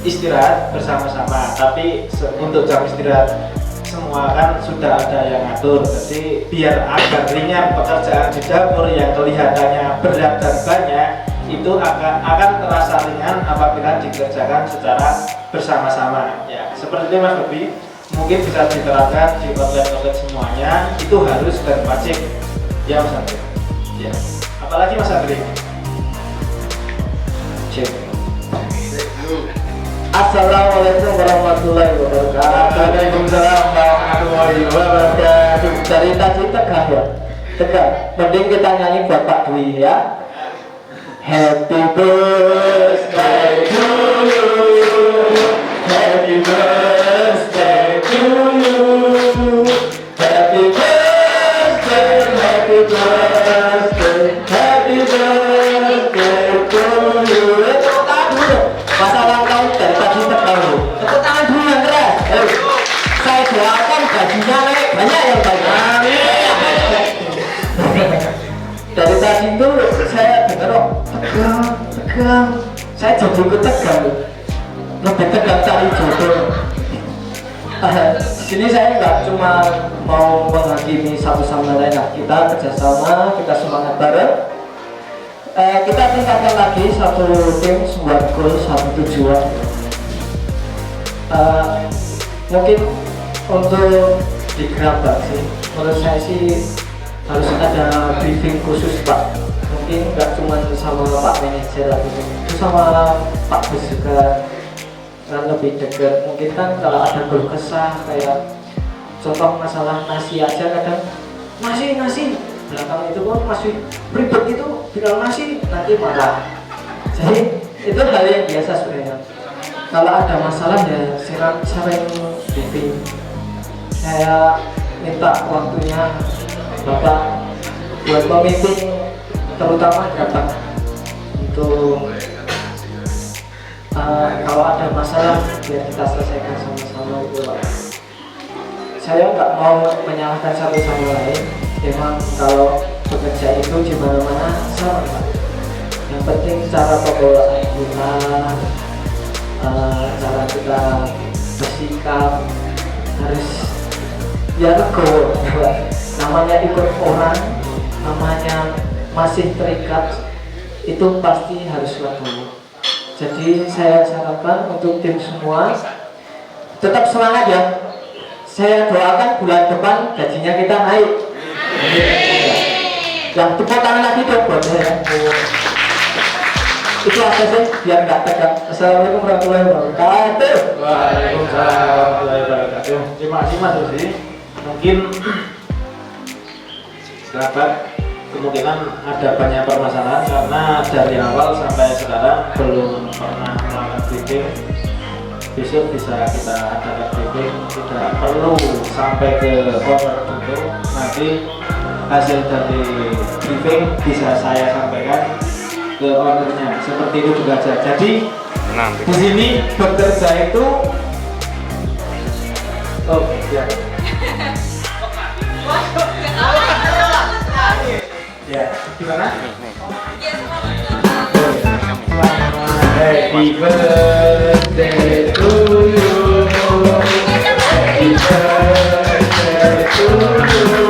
istirahat bersama-sama. Tapi untuk jam istirahat semua kan sudah ada yang ngatur, jadi biar agak ringan pekerjaan di dapur yang kelihatannya berat dan banyak itu akan terasa ringan apabila dikerjakan secara bersama-sama ya. Seperti itu Mas Bobi, mungkin bisa diterapkan di konten-konten semuanya, itu harus dan wajib ya Mas Andri ya. Apalagi Mas Andri? Assalamualaikum warahmatullahi wabarakatuh. Waalaikumsalam warahmatullahi wabarakatuh. Dari tadi tegak ya, tegak. Mending kita nyanyi buat Pak Dwi ya. Happy birthday to you, happy birthday to you, happy birthday, happy birthday, happy birthday to you. Tepuk tangan dulu. Masa ulang tahun dari tadi tegak dulu. Tepuk tangan dulu yang keras. Saya doakan gajinya naik banyak yang banyak. Dari tadi itu saya dengar tegang, saya jadi ikut tegang, lebih tegang cari jodoh. Di sini saya nggak cuma mau menghakimi satu sama lain. Nah, kita kerjasama, kita semangat bareng. Kita tingkatkan lagi satu tim, sebuah goal, satu tujuan. Mungkin untuk di Gerabak sih, menurut saya sih harus ada briefing khusus Pak. Mungkin nggak cuma sama Pak Manajer gitu, itu sama Pak Bus juga kan lebih dekat. Mungkin kan kalau ada keluh kesah kayak contoh masalah nasi aja, kadang nasi belakang itu kok masih ribet itu bilang nasi nanti marah. Jadi itu hal yang biasa sebenarnya. Kalau ada masalah ya sering briefing. Saya minta waktunya Bapak buat memimpin terutama Gerabak untuk kalau ada masalah biar kita selesaikan sama-sama itu Pak. Saya nggak mau menyalahkan satu sama lain. Memang kalau bekerja itu di mana-mana sama Pak. Yang penting cara pembawaan kita, cara kita bersikap harus ya legowo. Namanya ikut orang, namanya masih terikat, itu pasti harus legowo. Jadi saya sarankan untuk tim semua tetap semangat ya. Saya doakan bulan depan gajinya kita naik. Yang tepuk tangan lagi dong buat saya. Itu aja sih biar nggak tegang. Assalamualaikum warahmatullahi wabarakatuh. Waalaikumsalam warahmatullahi wabarakatuh. Terima kasih Mas Rusi. Mungkin Gerabak kemungkinan ada banyak permasalahan karena dari awal sampai sekarang belum pernah melakukan briefing. Besok bisa kita adakan briefing, tidak perlu sampai ke owner dulu. Nanti hasil dari briefing bisa saya sampaikan ke ownernya, seperti itu juga aja. Jadi di sini bekerja itu ya. Ya, gimana? Happy birthday to you. Happy birthday to you.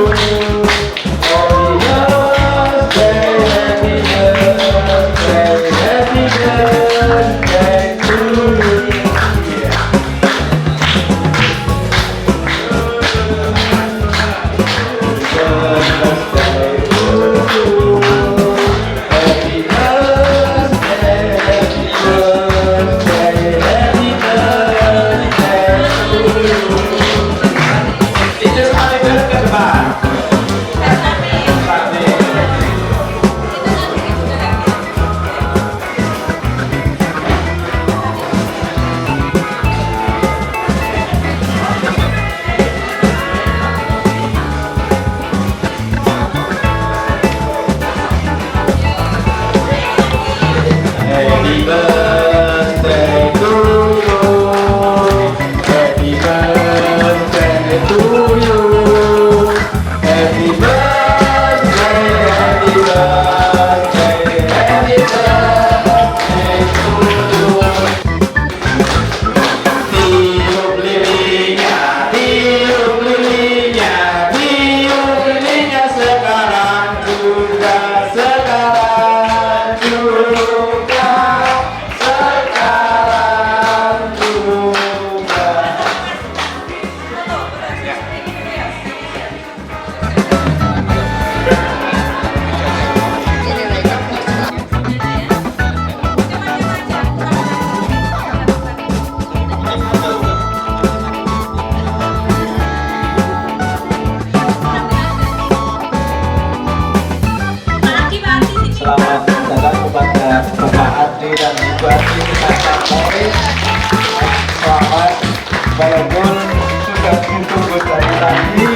Walaupun sudah ditunggu dari tadi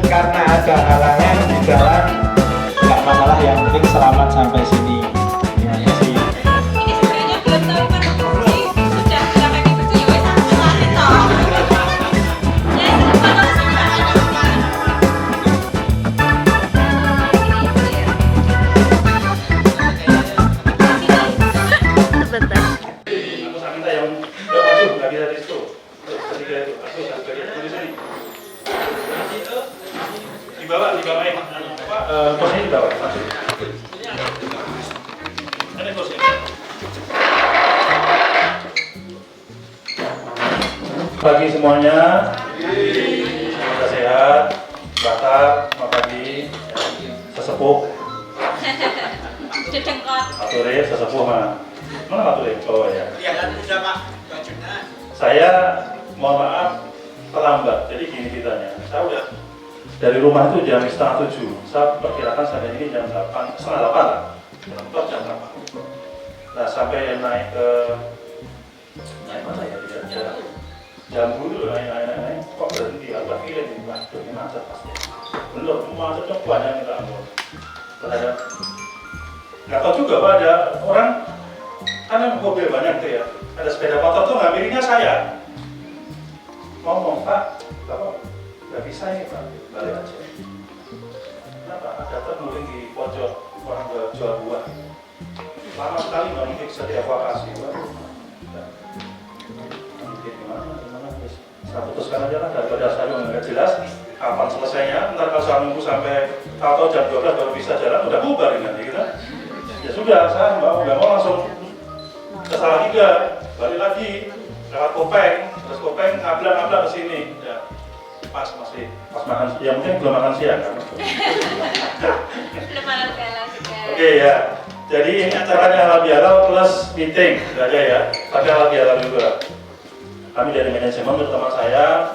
karena ada halangan di jalan, nggak masalah, yang penting selamat sampai sini. Terima kasih. Ini sebenarnya belum tahu kan sudah sampai di baju ya wes aku lari toh. Ya kalau Yang lagi dari situ. Ketiga itu, aku dari sini. Dibawa kursinya dibawa. Ini kursinya. Pagi semuanya. Semoga sehat. Batak, selamat pagi. Sesepuh. Ature, sesepuh mana? Mana Ature? Oh ya. Saya mohon maaf terlambat. Jadi gini ceritanya. Saya udah dari rumah itu jam 6:30. Saya perkirakan sampai ini jam 8, setengah 8 lah. Jam 8. Nah sampai naik ke mana ya? Jambu dulu naik. Kok berhenti? Agak feeling nih, waduh ini macet pasti. Belum, macetnya banyak minta ampun. Terhadap nggak tahu juga Pak, ada orang kan yang mobil banyak tuh ya, ada sepeda motor tuh ngambilnya saya. Ngomong Pak, Bapak nggak bisa ini Pak, balik aja. Kenapa? Ada terguling di pojok orang jual buah. Lama sekali nggak mungkin bisa dievakuasi Pak. Saya putuskan aja lah daripada saya nggak jelas kapan selesainya. Ntar kalau saya nunggu sampai tahu jam 12 baru bisa jalan, udah bubar ini nanti gitu. Ya sudah, saya nggak mau langsung ke Salatiga, balik lagi lewat Kopeng, terus Kopeng ngablang ke sini. Ya, pas makan, ya mungkin belum makan siang kan? Belum makan siang. Oke ya. Jadi ini acaranya halal bihalal plus meeting, itu aja ya. Pakai halal bihalal juga. Kami dari manajemen bersama saya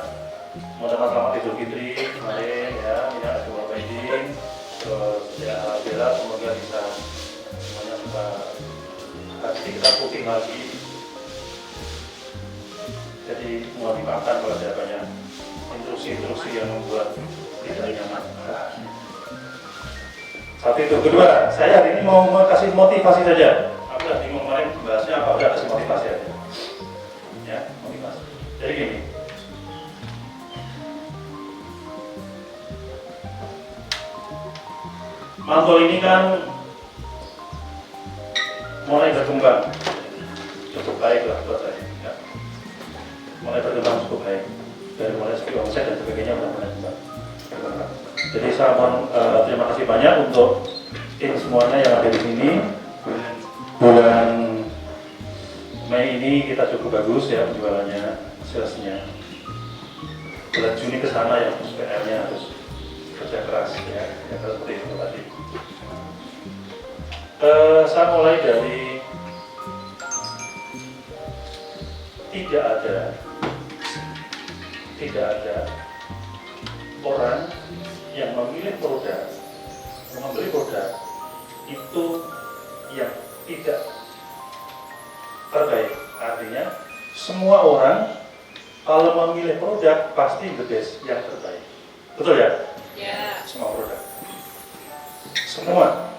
mengucapkan selamat Idul Fitri kemarin ya, ini ada Bapak Idin, terus ya alhamdulillah semoga bisa semuanya bisa nanti kita booking lagi. Jadi mau dimakan kalau ada banyak instruksi yang membuat tidak nyaman. Satu itu, kedua, saya hari ini mau kasih motivasi saja. Aku udah bingung kemarin bahasnya apa, udah kasih motivasi aja. Ya, motivasi. Jadi gini. Mantul ini kan mulai berkembang cukup baik lah buat saya. Ya. Mulai berkembang cukup baik. Dari mulai segi omset dan sebagainya mulai berkembang. Jadi saya mohon terima kasih banyak untuk tim semuanya yang ada di sini. Bulan Mei ini kita cukup bagus ya penjualannya, salesnya. Bulan Juni ke sana ya PR-nya harus kerja keras ya, seperti itu tadi. Saya mulai dari tidak ada orang yang memilih produk, membeli produk itu yang tidak terbaik. Artinya semua orang kalau memilih produk pasti the best, yang terbaik. Betul ya? Ya. Semua produk. Semua.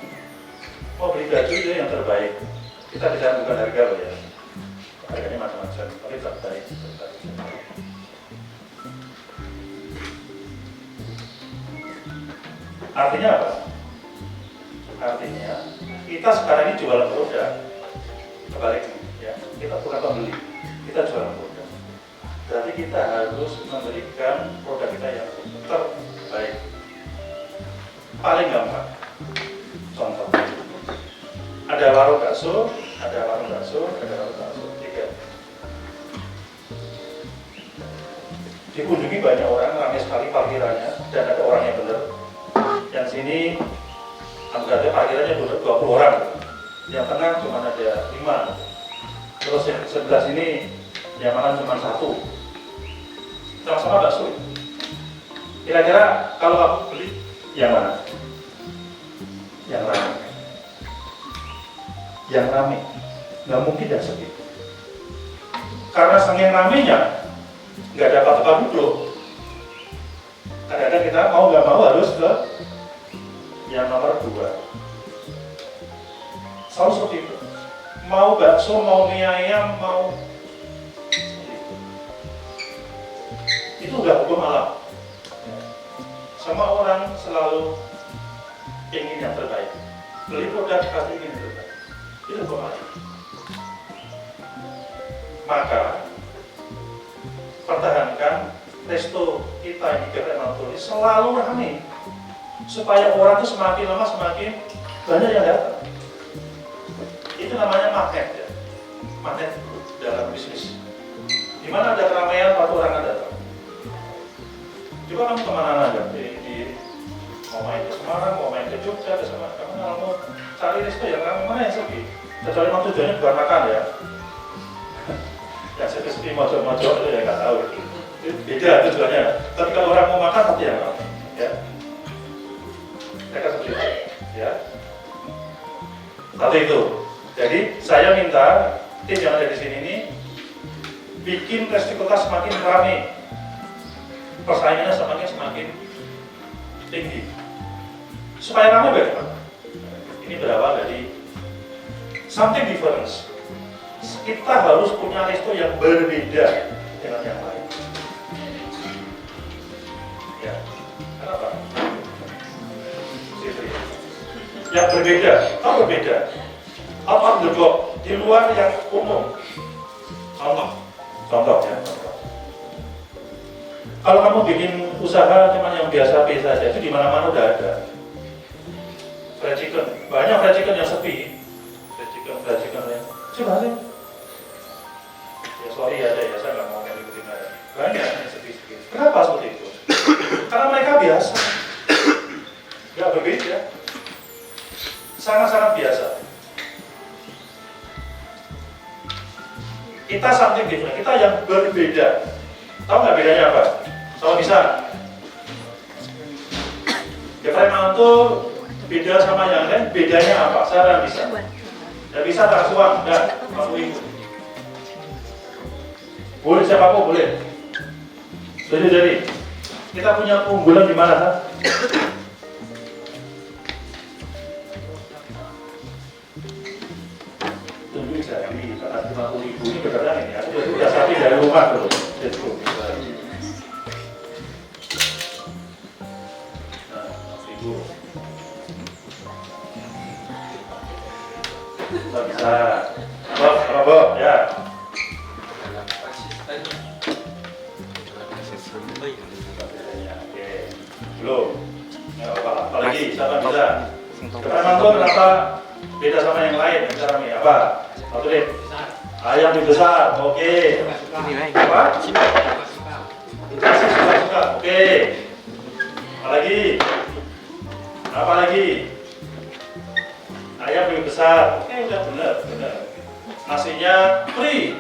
Mau beli baju itu yang terbaik. Kita bicara bukan harga loh ya. Harganya macam-macam, tapi terbaik. Artinya apa? Artinya kita sekarang ini jualan produk. Kebalik ya, kita bukan pembeli, kita jualan produk. Berarti kita harus memberikan produk kita yang terbaik. Paling gampang. Contoh. Ada warung bakso, tiga. Dikunjungi banyak orang, ramai sekali parkirannya, dan ada orang yang benar. Yang sini anggapnya parkirannya 20 orang, yang tengah cuma ada 5, terus yang sebelah sini yang makan cuma 1, sama-sama bakso. Kira-kira kalau kamu beli yang mana? Yang ramai. Yang ramai, nggak mungkin dan sepi. Karena saking ramainya nggak dapat tempat duduk. Kadang-kadang kita mau nggak mau harus ke yang nomor 2. Selalu seperti itu. Mau bakso, mau mie ayam, mau itu udah hukum alam. Semua orang selalu ingin yang terbaik. Beli produk pasti ingin yang terbaik. Itu hukum alam. Maka pertahankan resto kita ini Gerai Mantul ini selalu ramai supaya orang itu semakin lama semakin banyak yang datang. Itu namanya magnet ya, magnet dalam bisnis. Di mana ada keramaian, pasti orang akan datang. Coba kamu kemana aja, mau main ke Semarang, mau main ke Jogja, ke Semarang, kamu mau cari resto yang ramai mana yang sepi? Kecuali memang tujuannya bukan makan ya. Yang sepi mojo-mojo itu ya nggak tahu itu. Beda tujuannya. Tapi kalau orang mau makan pasti yang ramai, ya. Mereka seperti itu, ya. Satu itu. Jadi saya minta tim yang ada di sini ini bikin resto kota semakin ramai. Persaingannya semakin tinggi. Supaya ramai bagaimana? Ini berawal dari something difference. Kita harus punya resto yang berbeda dengan yang lain. Ya, kenapa? Yang berbeda, apa berbeda? Out of the box, di luar yang umum. Contoh ya. Kalau kamu bikin usaha cuma yang biasa-biasa saja, itu di mana-mana udah ada. Fried chicken, banyak fried chicken yang sepi. Fried chicken ya. Coba sih. Ya sorry ada ya, saya nggak mau ngikutin aja. Banyak yang sepi-sepi. Kenapa seperti itu? Karena mereka biasa. Nggak berbeda. Sangat-sangat biasa. Kita something different, kita yang berbeda. Tahu nggak bedanya apa? Tahu bisa? Gerai Mantul beda sama yang lain, bedanya apa? Saya bisa. Nggak bisa tak suang, dan kamu ikut. Boleh siapapun boleh. Jadi kita punya keunggulan di mana kan? Tunjuk jari, kata 50.000 ini beneran ini. Aku sudah sapi dari rumah dulu. Nggak bisa. Bob, apa Bob? Ya. Oke. Belum. Ya, apalagi siapa bisa? Gerai Mantul kenapa beda sama yang lain? Cara nih apa? Satu deh. Ayam lebih besar. Oke. Apa? Dikasih suka-suka. Oke. Apalagi? Apalagi? Ayam lebih besar. Oke, udah benar. Nasinya free.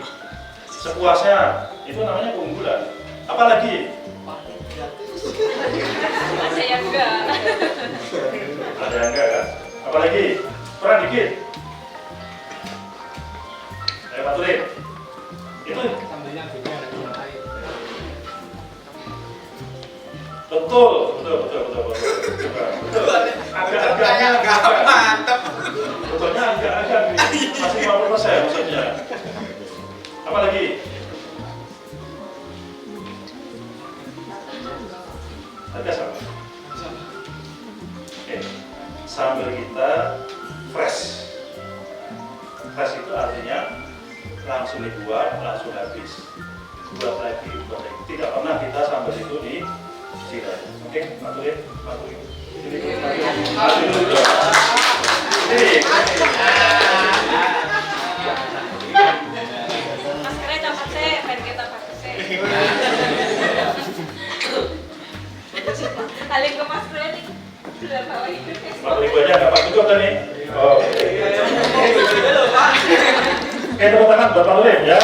Sepuasnya. Itu namanya keunggulan. Apalagi? Ada yang enggak. Ada yang enggak kan? Apalagi? Kurang dikit. Ayo paturin. Itu betul. Agak-agaknya mantap. Betulnya agak-agak masih 50% maksudnya. Apa lagi? Ada sama. Oke. Sambal kita fresh. Fresh itu artinya langsung dibuat, langsung habis. Buat lagi. Tidak pernah kita sambal itu disiram. Oke, maturin. Maskernya dapat sih, pengen kita pakai sih. Alih ke maskernya nih. Sudah bawa itu. 40.000 aja nggak cukup tadi. Oh. Oke, tepuk tangan buat Pak Lulim ya.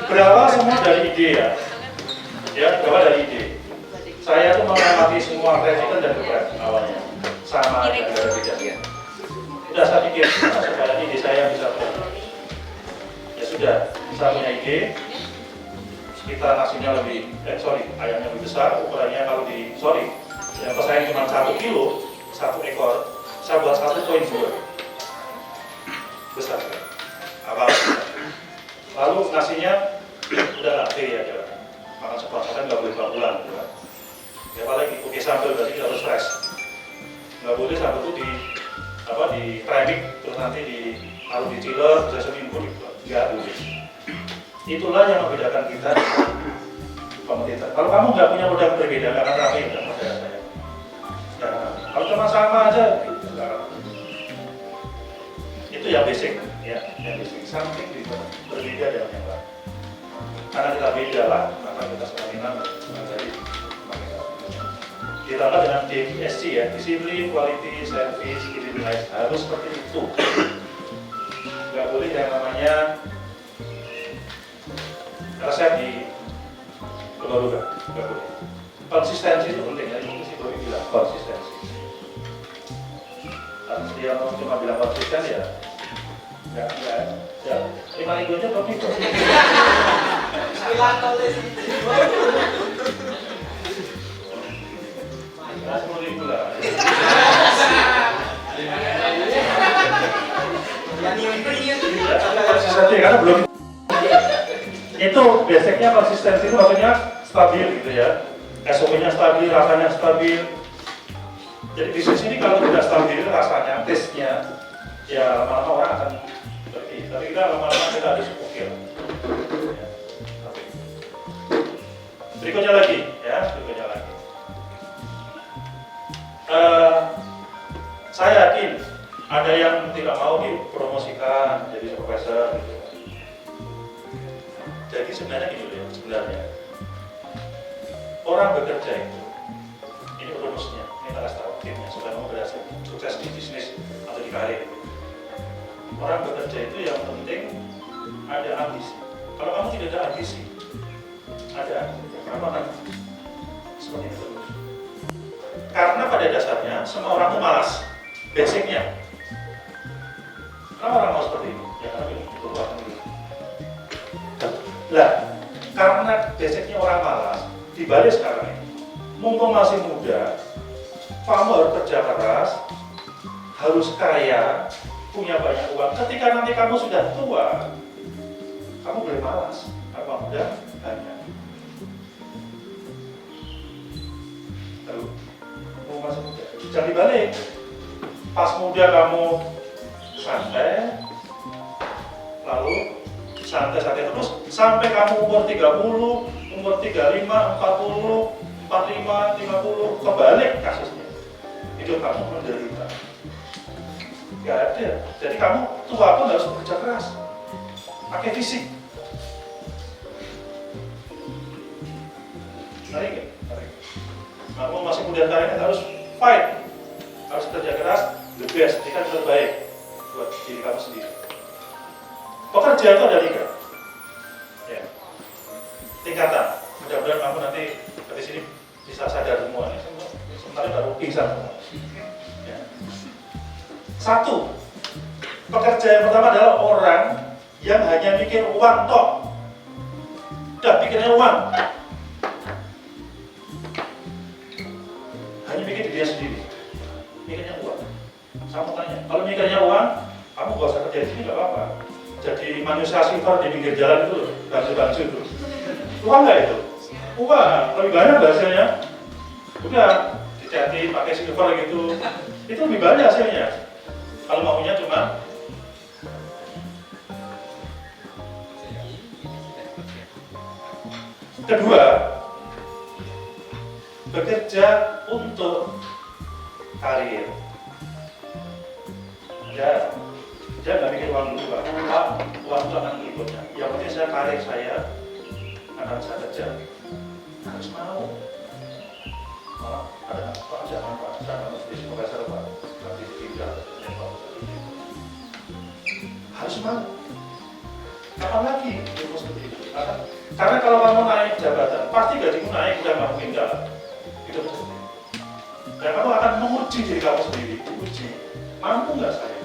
Berawal semua dari ide ya. Berawal dari ide. Saya tuh mengamati semua resident dan gerai awalnya sama aja, nggak ada bedanya. Udah saya pikir supaya ide saya bisa ya sudah, saya punya ide. Kita nasinya ayamnya lebih besar, ukurannya kalau yang pesaing cuma 1 kilo, 1 ekor, saya buat 1.2 besar. Apa? Lalu nasinya udah latte ya, makan sepuasnya nggak boleh bulan, gitu kan? Ya apalagi, oke sambal berarti harus fresh, nggak boleh sambal itu di training terus nanti taruh di chiller bisa seminggu dibuat, nggak boleh. Itulah yang membedakan kita dengan kompetitor. Kalau kamu nggak punya modal berbeda, nggak akan ramai dengan modal saya. Kalau cuma sama aja, nggak akan. Itu yang basic, ya, yang basic. Something berbeda dengan yang lain. Karena kita beda lah, maka kita semakin menjadi ditambah dengan DSC ya, disiplin, quality, service, kredibilitas, harus seperti itu. Nggak boleh yang namanya resep di kebarukan, nggak boleh. Konsistensi itu penting ya, itu sih Bobi bilang konsistensi. Kalau dia mau cuma bilang konsisten ya, nggak, ya, 5 minggu aja Bobi. Konsistensi karena belum itu basicnya konsistensi itu maksudnya stabil gitu ya, SOP-nya stabil, rasanya stabil. Jadi bisnis ini kalau tidak stabil rasanya, taste-nya ya lama-lama orang akan pergi. Tapi kita lama-lama kita harus ukir. Ya. Berikutnya lagi ya, berikutnya lagi. Saya yakin ada yang tidak mau dipromosikan jadi supervisor gitu. Jadi sebenarnya gini ya, sebenarnya orang bekerja itu, ini rumusnya, ini tak kasih tahu timnya supaya kamu berhasil sukses di bisnis atau di karir. Orang bekerja itu yang penting ada ambisi. Kalau kamu tidak ada ambisi, kamu akan seperti itu. Karena pada dasarnya semua orang itu malas, basicnya. Kenapa orang mau seperti ini? Ya karena itu uang dulu. Lah, karena basicnya orang malas, dibalik sekarang ini, mumpung masih muda, kamu harus kerja keras, harus kaya, punya banyak uang. Ketika nanti kamu sudah tua, kamu boleh malas, apa muda banyak. Lalu, kamu masih muda, jangan dibalik. Pas muda kamu santai, lalu santai-santai terus sampai kamu umur 30, umur 35, 40, 45, 50, kebalik kasusnya. Hidup kamu menderita. Gak ada. Jadi kamu tua pun harus bekerja keras. Pakai fisik. Menarik gak? Menarik. Kamu masih muda kalian harus fight. Harus kerja keras, the best, jika terbaik buat diri kamu sendiri. Pekerja itu ada 3 ya. Tingkatan. Mudah-mudahan kamu nanti dari sini bisa sadar semua. Sementara baru pingsan semua. Ya. 1. Pekerja yang pertama adalah orang yang hanya mikir uang tok. Udah pikirnya uang. Hanya mikir diri dia sendiri. Mikirnya uang. Saya mau tanya, kalau mikirnya uang, kamu gak usah kerja di sini, gak apa-apa. Jadi manusia silver di pinggir jalan itu, bangsu-bangsu itu. Uang nggak itu? Uang, lebih banyak hasilnya. Udah, dicati pakai silver gitu. Itu lebih banyak hasilnya. Kalau maunya cuma kedua, bekerja untuk karir. Ya, dia nggak mikir uang dulu, uang itu akan berikutnya. Yang penting saya karir saya akan saya kerja, harus mau. Malah ada Pak, jangan Pak, saya harus jadi profesor Pak, nanti tidak harus mau. Kapan lagi ilmu seperti itu? Karena kalau kamu naik jabatan, pasti gajimu naik, udah nggak mungkin enggak. Itu betul. Dan kamu akan menguji diri kamu sendiri, uji, mampu nggak saya?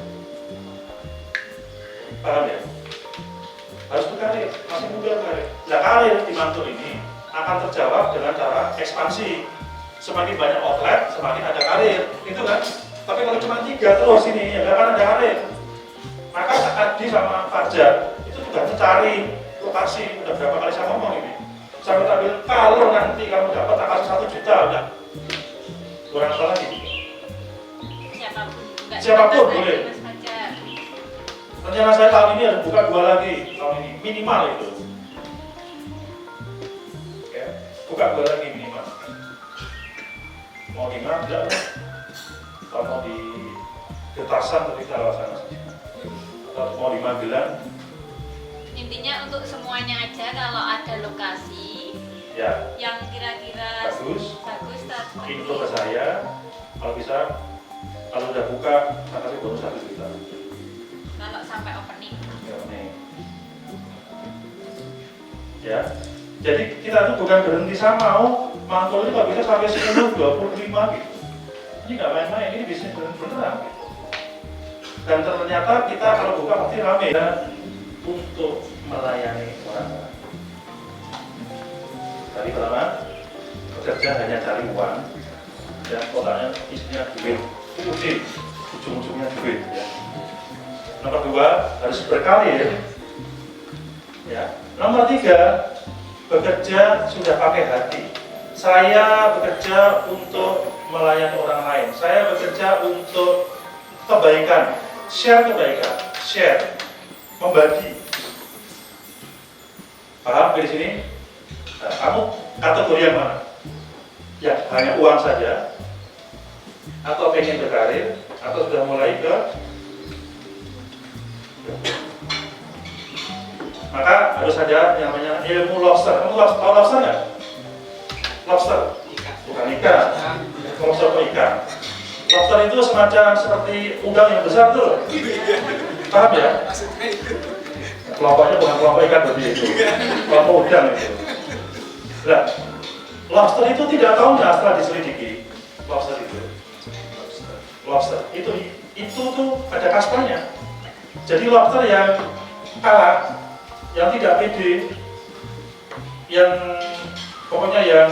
Paham ya? Harus berkarir, masih muda karir. Nah, karir di Mantul ini akan terjawab dengan cara ekspansi. Semakin banyak outlet, semakin ada karir, itu kan? Tapi kalau cuma 3 terus ini, ya nggak akan ada karir. Maka Adi sama Fajar itu sudah mencari lokasi, udah berapa kali saya ngomong ini. Saya minta bilang, kalau nanti kamu dapat tak kasih 1 juta, udah. Kurang apa lagi? Siapapun Siapapun boleh. Rencana saya tahun ini ada buka 2 lagi tahun ini minimal itu. Ya, buka 2 lagi minimal. Mau di mana enggak? Kalau mau di Getasan tapi kita laksana saja. Atau mau di Magelang. Intinya untuk semuanya aja, kalau ada lokasi Ya. yang kira-kira Bagus. tak Info ke saya. Kalau bisa, kalau udah buka, saya kasih bonus 1 juta. kalau sampai opening. Ya, jadi kita tuh bukan berhenti sama mangkul itu nggak bisa sampai 10, 25 gitu. Ini nggak main-main, ini bisnis beneran gitu. Dan ternyata kita kalau buka pasti rame ya, untuk melayani orang. Tadi pertama, bekerja hanya cari uang dan otaknya isinya duit, ujung-ujungnya duit ya. Nomor 2, harus berkarir. Ya. Nomor 3, bekerja sudah pakai hati. Saya bekerja untuk melayani orang lain. Saya bekerja untuk kebaikan, share kebaikan, share, membagi. Paham di sini? Nah, kamu kategori yang mana? Ya, hanya uang saja, atau pengen berkarir, atau sudah mulai ke maka harus ada yang namanya ilmu lobster. Kamu tahu lobster nggak? Lobster, bukan ikan. Lobster itu ikan. Lobster itu semacam seperti udang yang besar tuh. Paham ya? Kelompoknya bukan kelompok ikan berarti itu. Kelompok udang itu. Nah, lobster itu tidak tahunya setelah diselidiki. Lobster itu. Lobster itu tuh ada kastanya. Jadi lobster yang kalah, yang tidak pede, yang pokoknya yang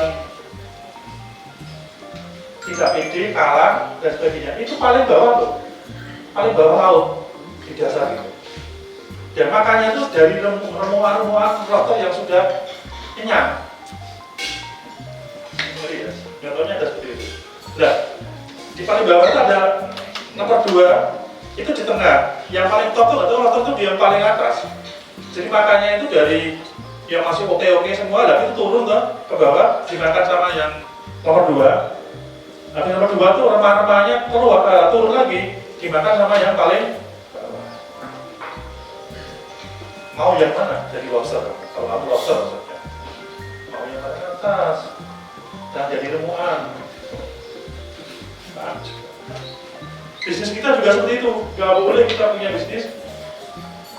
tidak pede, kalah dan sebagainya, itu paling bawah tuh, paling bawah laut di dasar itu. Dan makanya itu dari remuan-remuan lobster yang sudah kenyang. Ya, contohnya ada seperti itu. Nah, di paling bawah itu ada nomor 2. Itu di tengah, yang paling top tuh atau lobster itu di yang paling atas. Jadi makannya itu dari yang masih oke semua, lah itu turun ke bawah, dimakan sama yang nomor 2. Nanti nomor 2 tuh remah-remahnya keluar, turun lagi, dimakan sama yang paling bawah. Mau yang mana jadi lobster? Kalau kamu lobster maksudnya, mau yang paling atas, dan jadi remuan. Nah, bisnis kita juga seperti itu, nggak boleh kita punya bisnis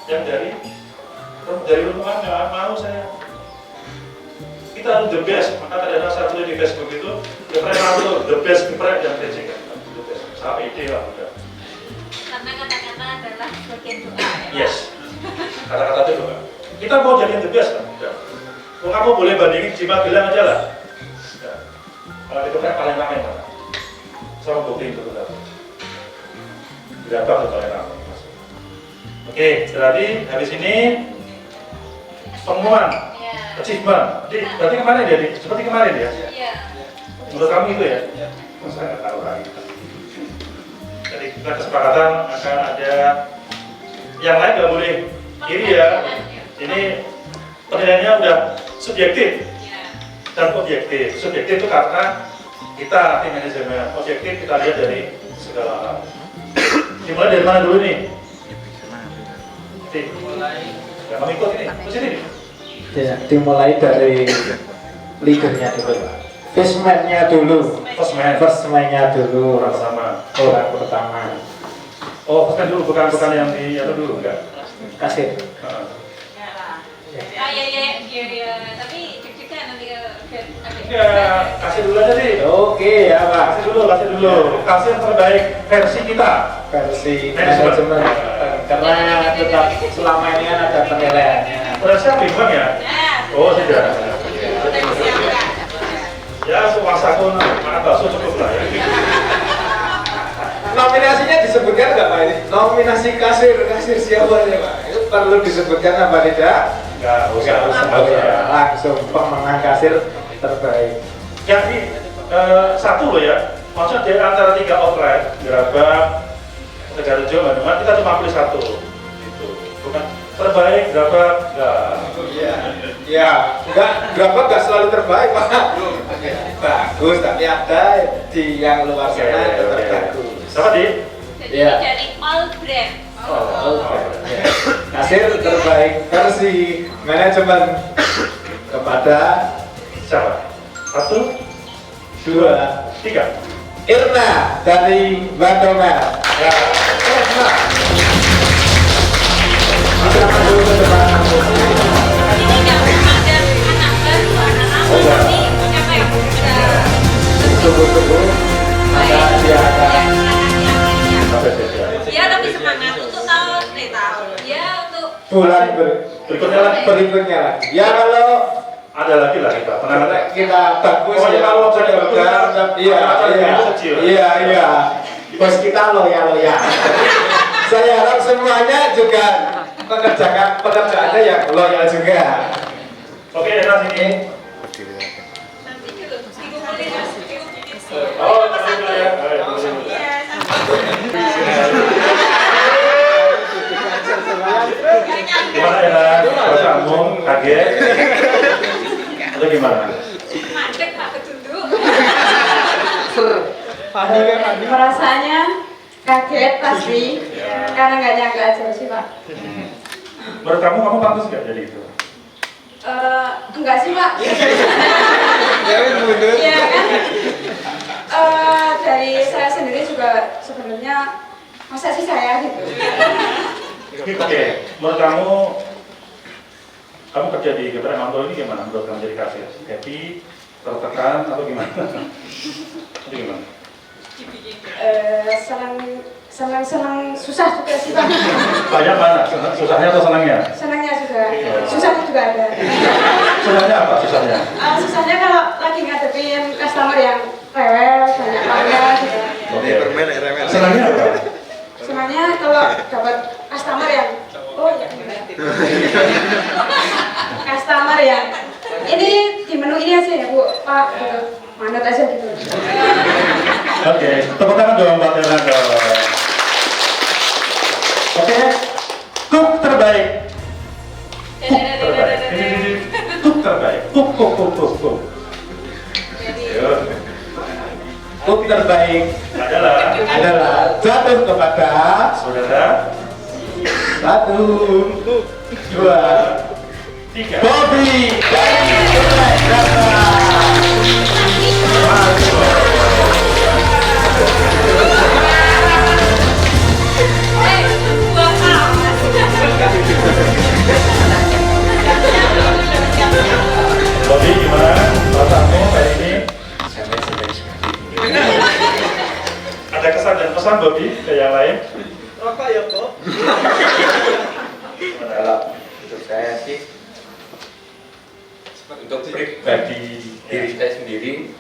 yang dari remuan, nggak mau saya. Kita harus the best, maka ada saya tulis di Facebook itu, the best geprek dan basic, the best. Sampai ide lah udah. Karena kata-kata adalah bagian doa ya. Yes, kata-kata itu doa. Kita mau jadi the best kan? Udah. Kalau kamu boleh bandingin di Magelang aja lah. Ya. Kalau di geprek paling ramai mana? Sama bukti itu betul. Berapa tuh paling ramai? Oke, berarti habis ini temuan, achievement. Jadi, berarti kemarin ya, seperti kemarin ya? Iya. Menurut kamu itu ya? Saya nggak tahu lagi. Jadi kita kesepakatan akan ada yang lain nggak boleh kiri ya. Ini penilaiannya udah subjektif dan objektif. Subjektif itu karena kita tim manajemen, objektif kita lihat dari segala hal. Dimulai dari mana dulu nih? Ya, kamu ikut ini, ke sini nih. Ya, dimulai dari leadernya dulu, first man-nya dulu, first man-nya dulu, Sama. orang pertama. Oh, bukan dulu, bukan yang di itu dulu enggak? Kasir. Ya, tapi deg-degan nanti Ya, kasih dulu aja sih. Oke ya Pak. Kasih dulu. Kasih yang terbaik versi kita. Versi manajemen. Karena tetap selama ini kan ada penilaiannya. Sudah siap Bang ya? Oh, sudah. Ya, suasaku makan bakso cukup lah ya. Nominasinya disebutkan nggak Pak ini? Nominasi kasir siapa ya Pak? Itu perlu disebutkan apa tidak? Nggak usah. Langsung pemenang kasir terbaik. Jadi satu loh ya, maksudnya dari antara 3 outlet, gerabah, cuma pilih satu. Gitu. Bukan terbaik dapat enggak. Ya, gerabak nggak selalu terbaik, Pak. Bagus, tapi ada di yang luar sana tetap bagus. Apa, Di? Jadi Iya. dari all brand. Kasir terbaik versi manajemen kepada Siapa? 1, 2, 3. Irna dari Bandongan. Ya. Irna. Bisa maju ke depan. Ini nggak cuma dari anak baru, anak-anak tapi siapa yang udah Tunggu. Maka dia akan dia lebih semangat untuk tahun dia untuk bulan berikutnya lagi. Ya kalau ada lagi lah kita. Tenang aja. kita bagus Pokoknya ya, kalau sudah bagus, iya. Bos kita loyal. Saya harap semuanya juga mengerjakan pekerjaannya yang loyal juga. Oke, Irna sini. nanti dulu dikumpulin Oh, dulu ya. Gimana Irna? Perasaanmu kaget? Atau gimana? mandek pak ketunduk Perasaannya kaget pasti, karena nggak nyangka aja sih Pak. Menurut kamu pantas nggak jadi itu? Enggak sih Pak. mundur. Iya kan. Dari saya sendiri juga sebenarnya masa sih saya gitu. Oke, menurut kamu kerja di GPR Manto ini gimana? Menurut kamu jadi kasir? Happy, tertekan, atau gimana? Itu gimana? Senang susah juga sih Pak. Banyak mana? Susahnya atau senangnya? Senangnya juga, susahnya juga ada. Susahnya apa? Susahnya? Susahnya kalau lagi ngadepin customer yang rewel, banyak banget gitu. Oke. Senangnya apa? Senangnya kalau dapat customer yang customer yang ini di menu ini aja ya Bu, Pak gitu. Manut aja gitu. Oke, tepuk tangan dong buat Irna dong. Oke, cook terbaik. Cook terbaik. Cook. Cook terbaik adalah jatuh kepada saudara 1, 2, 3. Bobby dari Jakarta. Bobby gimana perasaanmu kali ini? Sangat senang sekali. Ada kesan dan pesan Bobby ke yang lain? Rokok ya, Bob? Kalau untuk saya sih, untuk pribadi diri saya sendiri,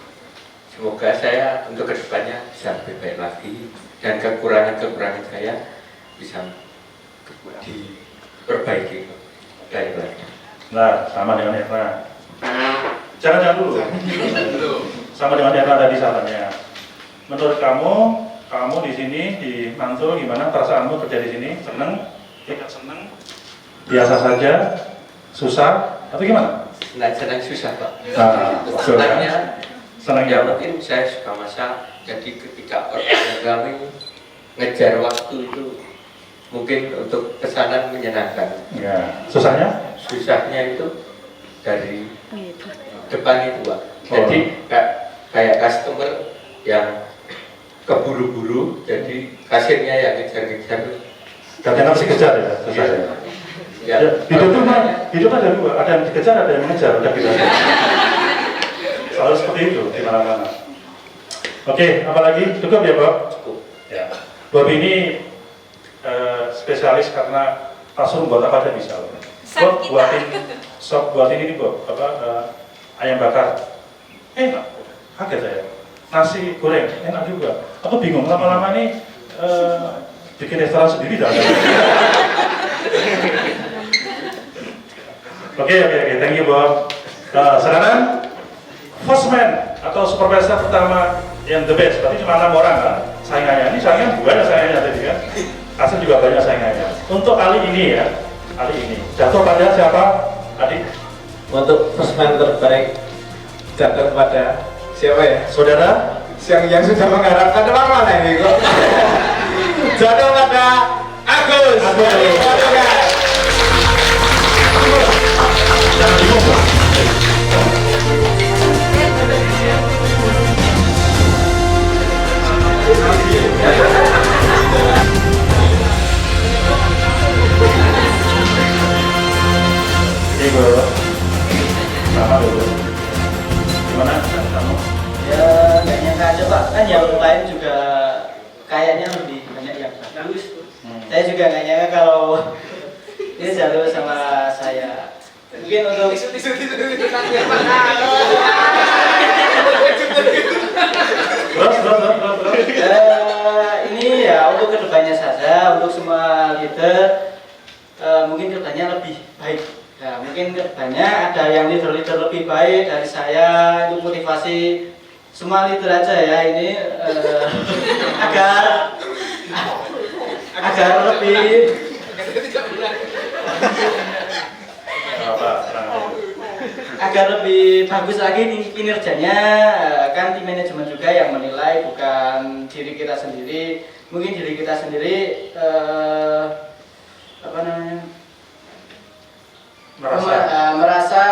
semoga saya untuk kedepannya bisa lebih baik lagi dan kekurangan saya bisa diperbaiki baik lagi. Nah, sama dengan Irna. Jangan dulu. Sama dengan Irna tadi sarannya. Menurut kamu di sini di Mantul gimana perasaanmu kerja di sini? Seneng? Tidak seneng? Biasa saja? Susah? Atau gimana? Senang susah Pak. Nah, senangnya mungkin saya suka masak, jadi ketika orang kami ngejar waktu itu mungkin untuk pesanan menyenangkan. Ya. Susahnya? Susahnya itu dari depan itu Pak. Jadi kayak customer yang keburu-buru, jadi kasirnya yang ngejar-ngejar. Kadang harus dikejar ya, susahnya. Ya, hidup ada dua, ada yang dikejar, ada yang mengejar, udah gitu aja. Selalu seperti itu di mana-mana. Oke, apalagi cukup ya Bob? Cukup. Ya. Bob ini spesialis karena kasur buat apa aja bisa. Bob buatin ini Bob, ayam bakar. Enak, kaget saya. Nasi goreng, enak juga. Aku bingung, lama-lama nih bikin restoran sendiri dah. Oke, thank you Bob. Sekarang Postman atau supervisor pertama yang the best, berarti cuma 6 orang kan saingannya. Ini saingan bukan ya saingannya tadi kan. Kasir juga banyak saingannya. Untuk kali ini ya, kali ini jatuh pada siapa? Adik? Untuk firstman terbaik jatuh pada siapa ya? Saudara? Yang sudah mengharapkan teman mana ini kok? Jatuh pada Agus. Jangan bingung Pak. Ibu, sama dulu. Gimana kamu? Ya nggak nyangka aja Pak, kan yang lain juga kayaknya lebih banyak yang bagus. Saya juga nggak nyangka kalau dia jalur sama saya. Mungkin untuk ini ya untuk kedepannya saja, untuk semua leader mungkin kedepannya lebih baik. Ya, mungkin kedepannya ada yang leader-leader lebih baik dari saya, untuk motivasi semua leader aja ya ini agar lebih agar lebih bagus lagi kinerjanya. Kan tim manajemen juga yang menilai, bukan diri kita sendiri. Mungkin diri kita sendiri merasa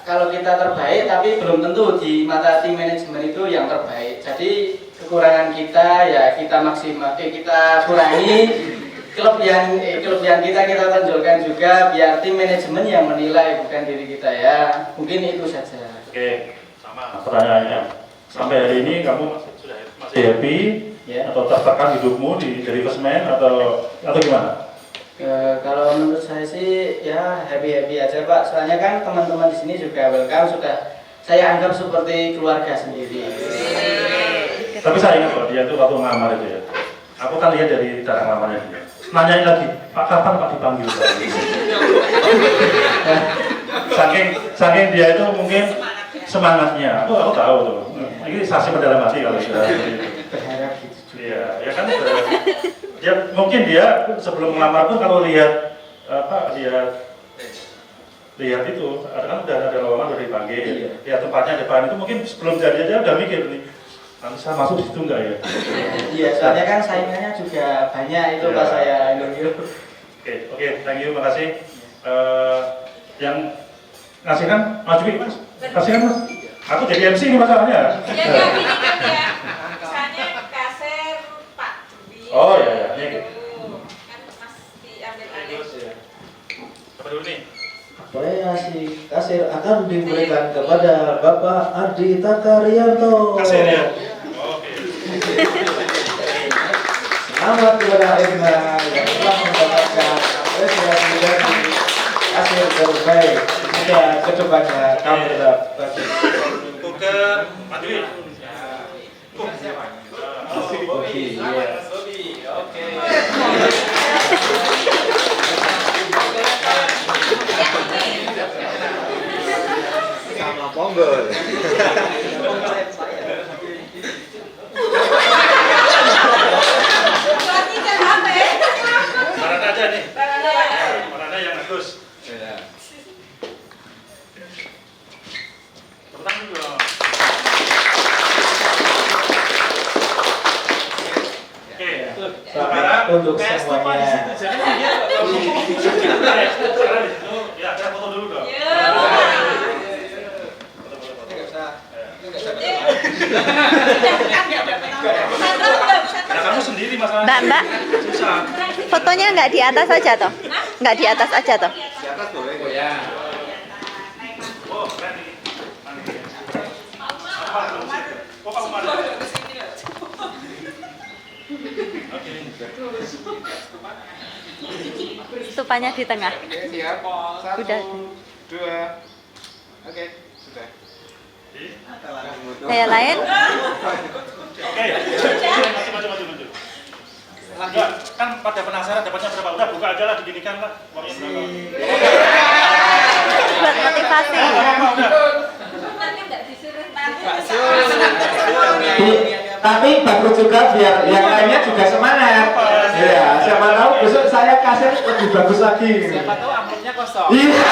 kalau kita terbaik, tapi belum tentu di mata tim manajemen itu yang terbaik. Jadi kekurangan kita ya kita kita kurangi, kelebihan kita tonjolkan juga, biar tim manajemen yang menilai, bukan diri kita ya. Mungkin itu saja. Oke, sama pertanyaannya. Sampai hari ini kamu masih happy ya, atau tertekan hidupmu dari firstman atau gimana? Kalau menurut saya sih ya happy aja Pak. Soalnya kan teman-teman di sini juga welcome, sudah saya anggap seperti keluarga sendiri. Tapi saya ingat loh, dia itu waktu ngelamar itu ya. Aku kan lihat dari cara ngelamarnya dia. Nanyain lagi, Pak kapan Pak dipanggil? saking dia itu mungkin semangatnya. Aku tahu tuh. Ini saksi mendalam hati kalau sudah. Berharap gitu. Iya, ya kan. Ya mungkin dia sebelum melamar pun kalau lihat lihat itu kan udah ada lowongan udah dipanggil, lihat tempatnya depan itu mungkin sebelum jadi aja udah mikir nih bisa masuk situ enggak ya? Iya, soalnya kan saingannya juga banyak itu pas saya interview. Oke, thank you, makasih. Yang ngasih kan Mas Dwi, Mas, kasih kan Mas. Aku jadi MC ini masalahnya. Ya gini kan ya, misalnya kasir Pak Dwi. Oh iya, ini gitu. Kan Mas diambil alih. Apa dulu nih? Proyeksi kasir akan diberikan kepada Bapak Ardi Takaryanto. Kasir ya? Oke. Selamat kepada Irna yang telah mendapatkan apresiasi dari kasir terbaik. Semoga kedepannya kamu tetap bagus. Ke Pak Dwi. Oke, Sama Ponggol. Mana aja nih? Mana yang bagus? Tepuk tangan dulu. Oke, sekarang untuk semuanya. Ya, saya foto dulu dong. Nah, kamu sendiri masalahnya. Mbak, Susah. fotonya nggak di atas aja toh? Nggak di atas aja toh? Di atas boleh kok ya. Oh, keren nih. Oh, kamu mana? Oke. Stupanya di tengah. Oke, siap. 1, Udah. 2. Oke, sudah. Saya lain. Oke. Maju. Enggak, kan pada penasaran dapatnya berapa? Udah buka aja lah, diginikan lah. Uangnya berapa? Buat motivasi. Nanti nggak disuruh Tapi bagus juga biar yang lainnya juga semangat. Ya, siapa tahu besok saya kasir lebih bagus lagi. Siapa tahu amplopnya kosong. Iya.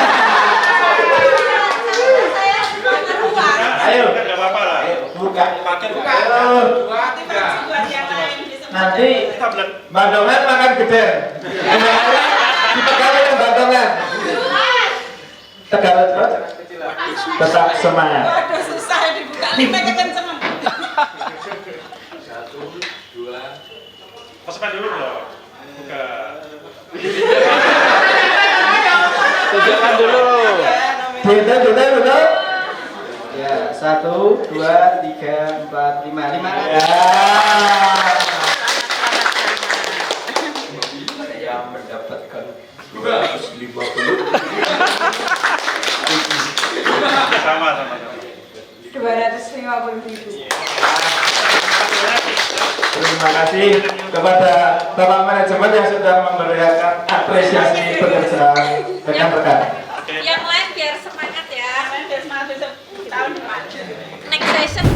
Ayo. Enggak apa-apa lah. Buka. Pakai buka. Nanti Mbak Dongan makan gede. Dipegang oleh Mbak Dongan. Tegar terus. Tetap semangat. Waduh susah dibuka lima kekencengan. 1, 2. Masukkan dulu dong. Buka. Tunjukkan dulu. Dulu. Ya, 1, 2, 3, 4, 5. 5. Ya. Saya mendapatkan 250. Sama. 250.000. Terima kasih kepada Bapak Manajemen yang sudah memberikan apresiasi pekerjaan rekan-rekan. Yang lain biar semangat ya. Biar semangat besok tahun depan. Next session.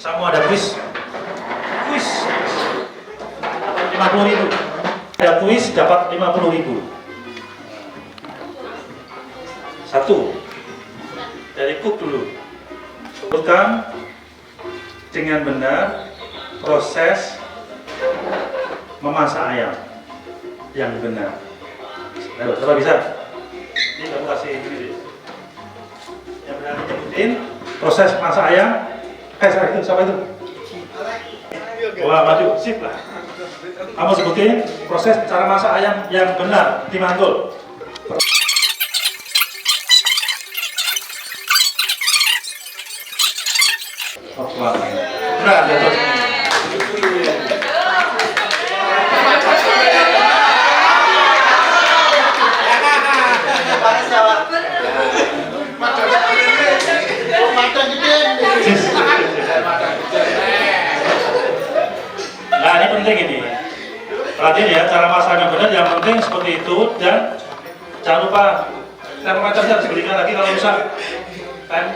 Saya mau ada kuis. Kuis 50.000. Ada kuis dapat 50.000. Satu. Dari cook dulu. Sebutkan dengan benar proses memasak ayam yang benar. Ayo, siapa bisa? Ini kamu kasih ini deh. Yang benar nyebutin proses masak ayam. Itu siapa itu? Wah, maju, sip lah. Kamu sebutin proses cara masak ayam yang benar di Mantul. Oh, benar, jatuh. Nah, ini penting ini. Perhatiin ya, cara masak yang benar yang penting seperti itu, dan jangan lupa termometernya harus diberikan lagi kalau rusak. Kan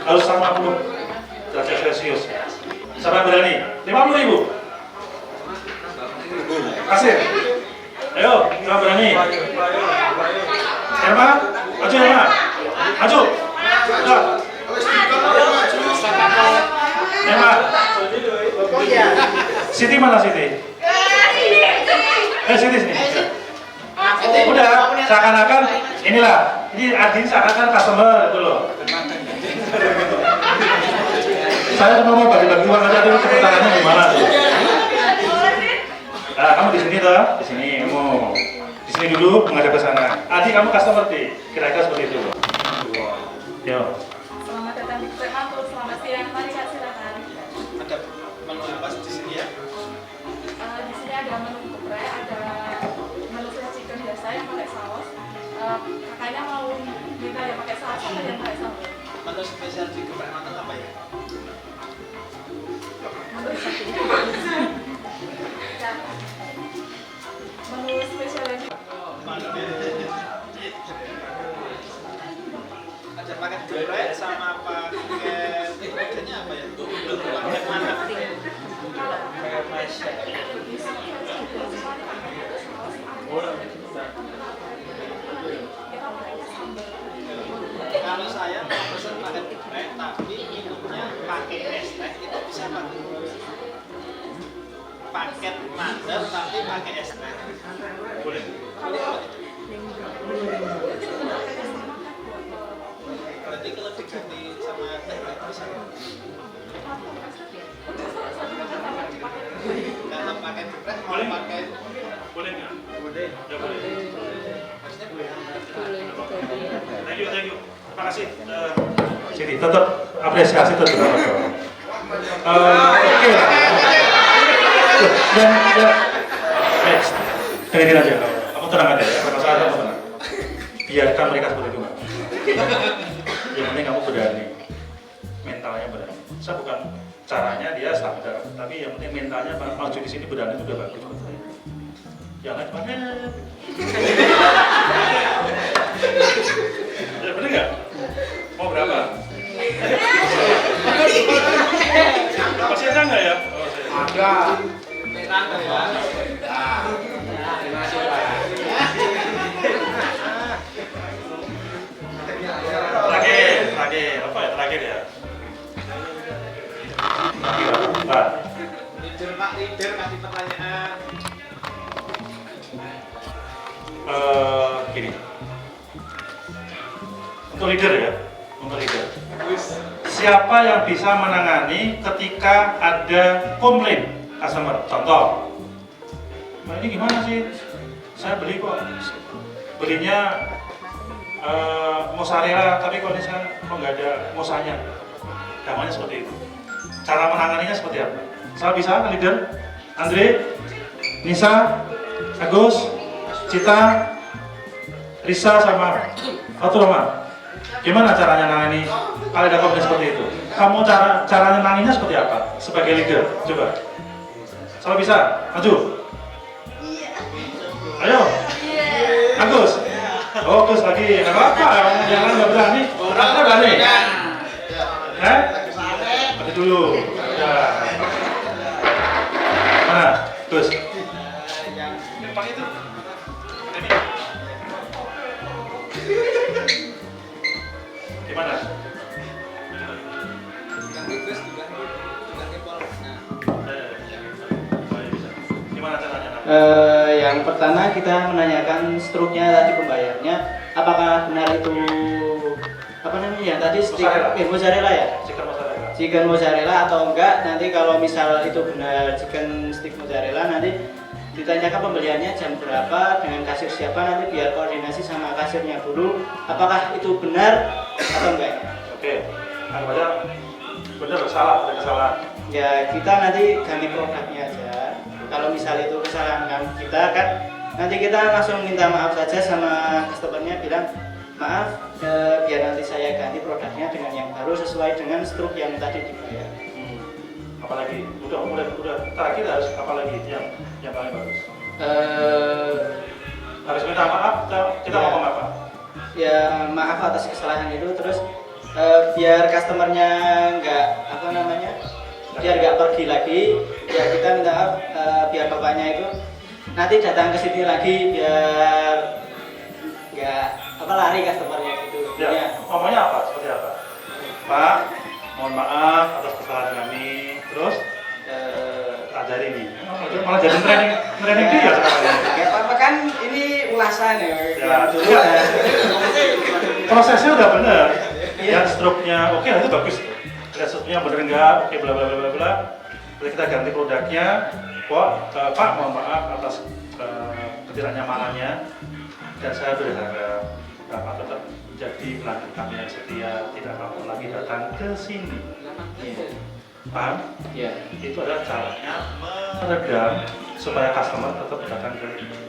harus 50 derajat Celcius. Siapa berani? 50.000. Kasih. Ayo, siapa berani? Herma, maju Herma. Maju. Udah. Herma. Siti mana Siti? Siti sini. Udah, seakan-akan inilah. Ini Adin seakan-akan customer itu loh. Saya cuma mau bagi-bagi uang aja dulu, tangannya gimana tuh? Nah, kamu di sini toh, di sini kamu. Di sini dulu menghadap ke sana. Adi, kamu customer di, kira-kira seperti itu. Yo. Selamat datang di Krek Mantul, selamat siang. Mari Kak, silakan. Ada menu apa di sini ya? Di sini ada menu geprek, ada menu fried chicken biasa yang pakai saus. Kakaknya mau minta yang pakai saus atau yang pakai saus? Menu spesial di geprek Mantul apa ya? Menu spesial Ada paket geprek sama paket bedanya apa ya? Paket mana? Kalau saya mau pesan paket geprek tapi minumnya pakai es teh, itu bisa Pak? Paket mandar tapi pakai es teh. Boleh. Berarti kalau diganti sama teh bisa. Kalau pakai geprek mau pakai Boleh nggak? Boleh. Ya boleh. Maksudnya boleh. Thank you. Terima kasih. Sini tetap apresiasi tetap. Oke. Dan next. Dengerin aja. Kamu tenang aja ya. Kalau saya kamu tenang. Biarkan mereka seperti itu. Yang penting kamu berani. Mentalnya berani. Saya bukan caranya dia standar, tapi yang penting mentalnya maju di sini berani itu udah bagus buat saya. Jangan banget. Ya bener nggak? Mau berapa? Masih ada nggak ya? Ada. Ada ya. Nah, terima kasih Pak. Terakhir, apa ya terakhir ya? Pak. Leader kasih pertanyaan. Gini. Untuk leader ya, untuk leader. Siapa yang bisa menangani ketika ada komplain customer? Contoh, nah ini gimana sih? Saya beli kok, belinya mozzarella, tapi kok ini saya kok nggak ada mozzanya. Gambarnya seperti itu. Cara menanganinya seperti apa? Saya bisa, leader, Andre, Nisa, Agus, Cita, Risa, sama Faturama. Gimana caranya nangani kalau ada komplain seperti itu? Kamu caranya nanganinya seperti apa sebagai leader? Coba. Kalau bisa, maju. Ayo. Agus. Oh, Agus lagi. Nggak apa-apa. Jangan nggak berani. Berani. Maju dulu. Sudah. Mana? Gus. Depan itu. Ini. Gimana? Gimana caranya? Yang pertama kita menanyakan struknya tadi pembayarnya, apakah benar itu apa namanya tadi mozzarella ya? Chicken mozzarella atau enggak? Nanti kalau misal itu benar chicken stick mozzarella, nanti ditanyakan pembeliannya jam berapa dengan kasir siapa, nanti biar koordinasi sama kasirnya dulu apakah itu benar atau enggak. Oke, anggap aja benar salah, ada kesalahan. Ya kita nanti ganti produknya aja. Kalau misal itu kesalahan kita kan, nanti kita langsung minta maaf saja sama customernya, bilang maaf, biar nanti saya ganti produknya dengan yang baru sesuai dengan struk yang tadi dibayar. Apalagi udah terakhir harus apalagi yang paling bagus. Harus minta maaf, kita ya, ngomong apa? Ya maaf atas kesalahan itu, terus biar customernya nggak apa namanya, biar nggak pergi lagi, ya kita minta maaf, biar bapaknya itu nanti datang ke sini lagi, biar nggak apa lari customernya gitu. Ya, ngomongnya apa? Seperti apa? Pak, mohon maaf atas kesalahan kami. Terus ajari nih. Malah jadi training dia sekarang. Gak apa-apa kan, ini ulasan ya. Dulu prosesnya udah bener. Lihat struknya, oke, itu bagus. Lihat struknya bener enggak? Oke, bla bla bla bla. Lalu kita ganti produknya. Pak, mohon maaf atas ketidaknyamanannya. Dan saya berharap Bapak tetap jadi pelanggan kami yang setia, tidak mau lagi datang ke sini. Paham? Iya. Itu adalah caranya meredam supaya customer tetap datang ke sini.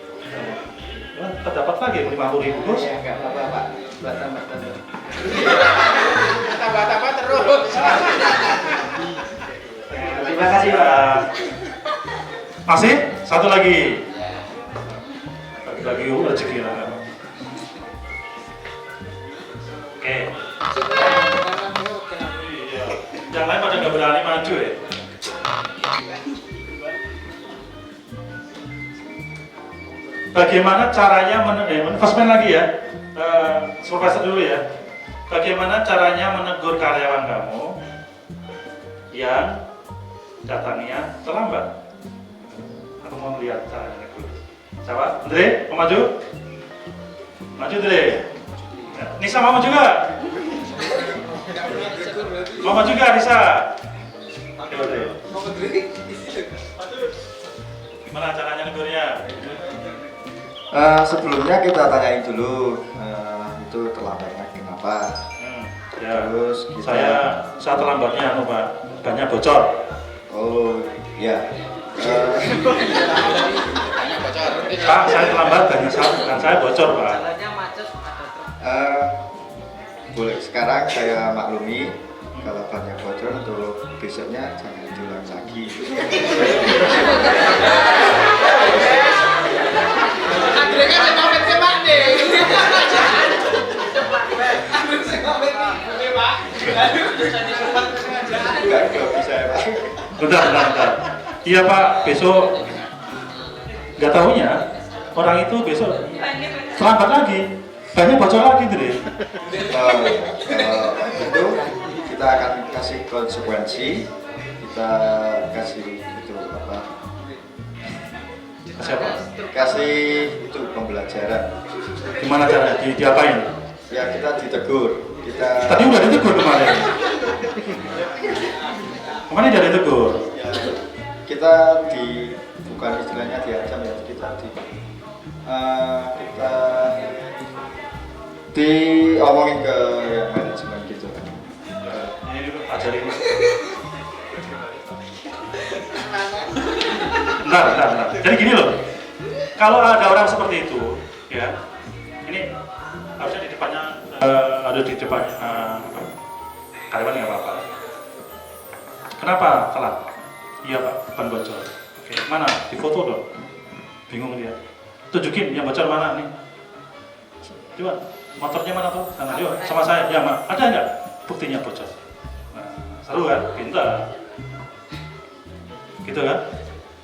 Terdapat lagi 50.000 bos? Ya enggak apa-apa Pak, tambah. Tambah terus. Terima kasih Pak. Masih? Satu lagi. Bagi rezeki lah. Oke. Iya. Yang lain pada nggak berani maju ya. Bagaimana caranya investment lagi ya? Supervisor dulu ya. Bagaimana caranya menegur karyawan kamu yang datangnya terlambat? Aku mau lihat caranya dulu. Siapa? Andre, mau maju? Maju Andre. Nisa mau maju juga? Mau maju juga Nisa? Ayo Andre. Gimana caranya negurnya? Sebelumnya kita tanyain dulu itu terlambatnya kenapa. Ya. Terus kita saya terlambatnya Pak, bannya bocor. Oh iya. Pak, saya terlambat banyak saya bocor Pak. Boleh sekarang saya maklumi kalau banyak bocor, untuk besoknya jangan diulang lagi. Enggak bisa ya Pak. Bentar. Iya Pak, besok nggak tahunya orang itu besok terlambat lagi, banyak bocor lagi gitu deh. Itu kita akan kasih konsekuensi, kita kasih itu apa? Kasih itu pembelajaran. Gimana caranya? Diapain? Ya kita ditegur. Tadi udah ditegur kemarin. Kemarin udah ditegur. Ya, kita bukan istilahnya diancam ya, kita diomongin ke yang manajemen gitu. Ini ajarin. Bentar. Jadi gini loh, kalau ada orang seperti itu, ya, ini harusnya di depannya ada di depan karyawan nggak apa-apa. Kenapa telat? Iya Pak, ban bocor. Oke, mana? Di foto dong. Bingung dia. Tunjukin yang bocor mana nih? Coba, motornya mana tuh? Nah, coba sama saya. Ya Mak, ada nggak buktinya bocor? Nah, seru kan? Pintar. gitu kan?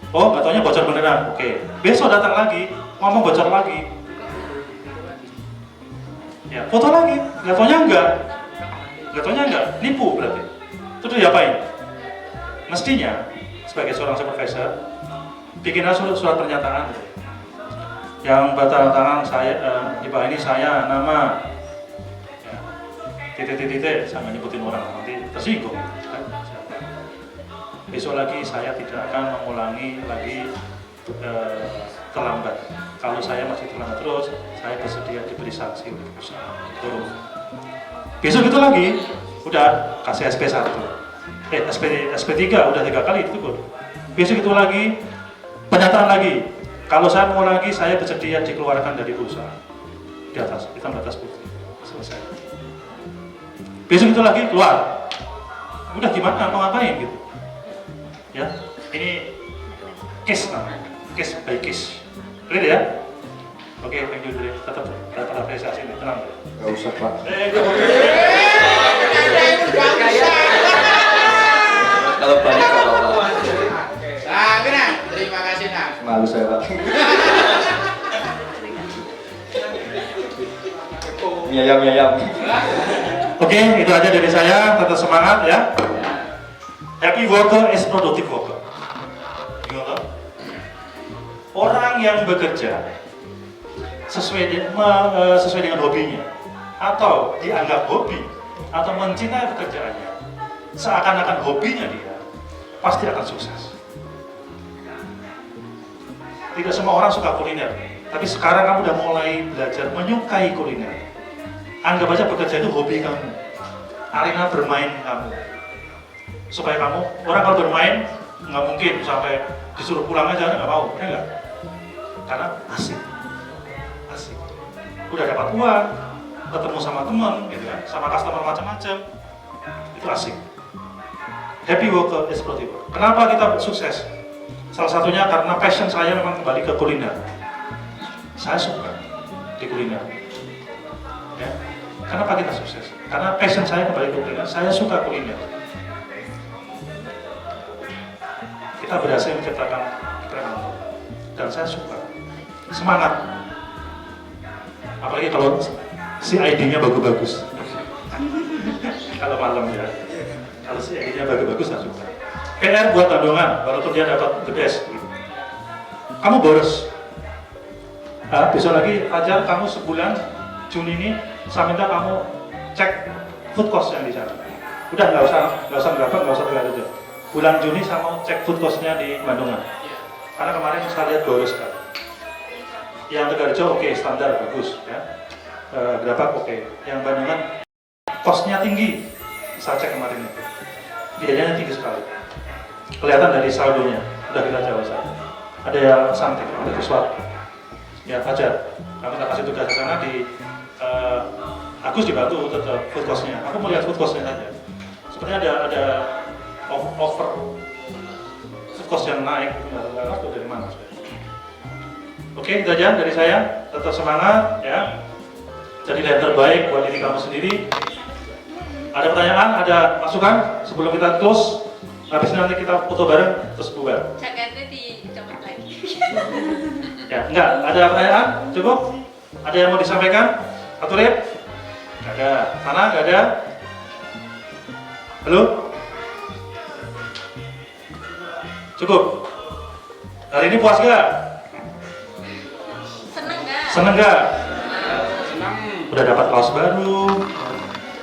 Oh, nggak taunya bocor beneran. Oke, besok datang lagi, ngomong bocor lagi. Ya, foto lagi, nggak taunya enggak, nipu berarti. Itu diapain? Mestinya sebagai seorang supervisor, bikinlah surat pernyataan yang bertanda tangan saya, IPA ini saya nama ya, titik-titik, saya nggak nyebutin orang nanti tersinggung. Kan? Besok lagi saya tidak akan mengulangi lagi terlambat. Kalau saya masih terlambat terus, saya bersedia diberi sanksi oleh perusahaan. Turun. Besok itu lagi, udah kasih SP1, SP3 udah 3 kali itu tuh. Besok itu lagi, pernyataan lagi. Kalau saya mau lagi, saya bersedia dikeluarkan dari perusahaan. Di atas, hitam di atas putih. Selesai. Besok itu lagi keluar. Udah gimana? Mau ngapain gitu? Ya, ini case namanya, case by case. Clear ya? Oke, thank you dulu. Tetap dapat apresiasi ini, tenang. Gak usah Pak. Kalau balik ke Bapak. Nah, terima kasih Nak. Malu saya Pak. Miayam. Oke, itu aja dari saya. Tetap semangat ya. Happy worker is productive worker. Gimana? Orang yang bekerja sesuai dengan hobinya, atau dianggap hobi, atau mencintai pekerjaannya, seakan-akan hobinya dia, pasti akan sukses. Tidak semua orang suka kuliner, tapi sekarang kamu udah mulai belajar menyukai kuliner. Anggap aja bekerja itu hobi kamu, arena bermain kamu. Supaya kamu, orang kalau bermain, nggak mungkin sampai disuruh pulang aja, nggak mau, ya nggak? Karena asik. Udah dapat uang, ketemu sama teman, gitu kan, sama customer macam-macam, itu asik. Happy worker is productive. Kenapa kita sukses? Salah satunya karena passion saya memang kembali ke kuliner. Saya suka di kuliner. Ya. Kenapa kita sukses? Karena passion saya kembali ke kuliner. Saya suka kuliner. Kita berhasil menciptakan brand dan saya suka. Semangat. Apalagi kalau si ID-nya bagus-bagus. Kalau malam ya. Kalau si ID-nya bagus-bagus saya suka. PR buat tabungan, walaupun dia dapat the best. Kamu boros. Besok lagi Fajar, kamu sebulan Juni ini saya minta kamu cek food cost yang di sana. Udah nggak usah berapa, nggak usah terlalu jauh. Bulan Juni saya mau cek food cost-nya di Bandungan. Karena kemarin saya lihat boros sekali. Yang Tegarjo oke, standar bagus ya. Berapa oke. Yang Bandungan cost-nya tinggi. Saya cek kemarin itu. Biayanya tinggi sekali. Kelihatan dari saldonya. Udah kita jawab saja. Ada yang something, ada sesuatu. Ya Fajar, kami tak kasih tugas ke sana di Agus dibantu tetap food cost-nya. Aku mau lihat food cost-nya saja. Sepertinya ada over food cost yang naik. Nggak tahu dari mana. Oke, itu aja dari saya. Tetap semangat ya. Jadilah yang terbaik buat diri kamu sendiri. Ada pertanyaan, ada masukan sebelum kita close? Habis nanti kita foto bareng terus bubar. Jaketnya dicopot lagi. Ya, enggak. Ada pertanyaan? Cukup? Ada yang mau disampaikan? Satu Rip? Enggak ada. Sana enggak ada? Halo? Cukup? Hari ini puas gak? Seneng gak? Seneng gak? Senang. Udah dapat kaos baru.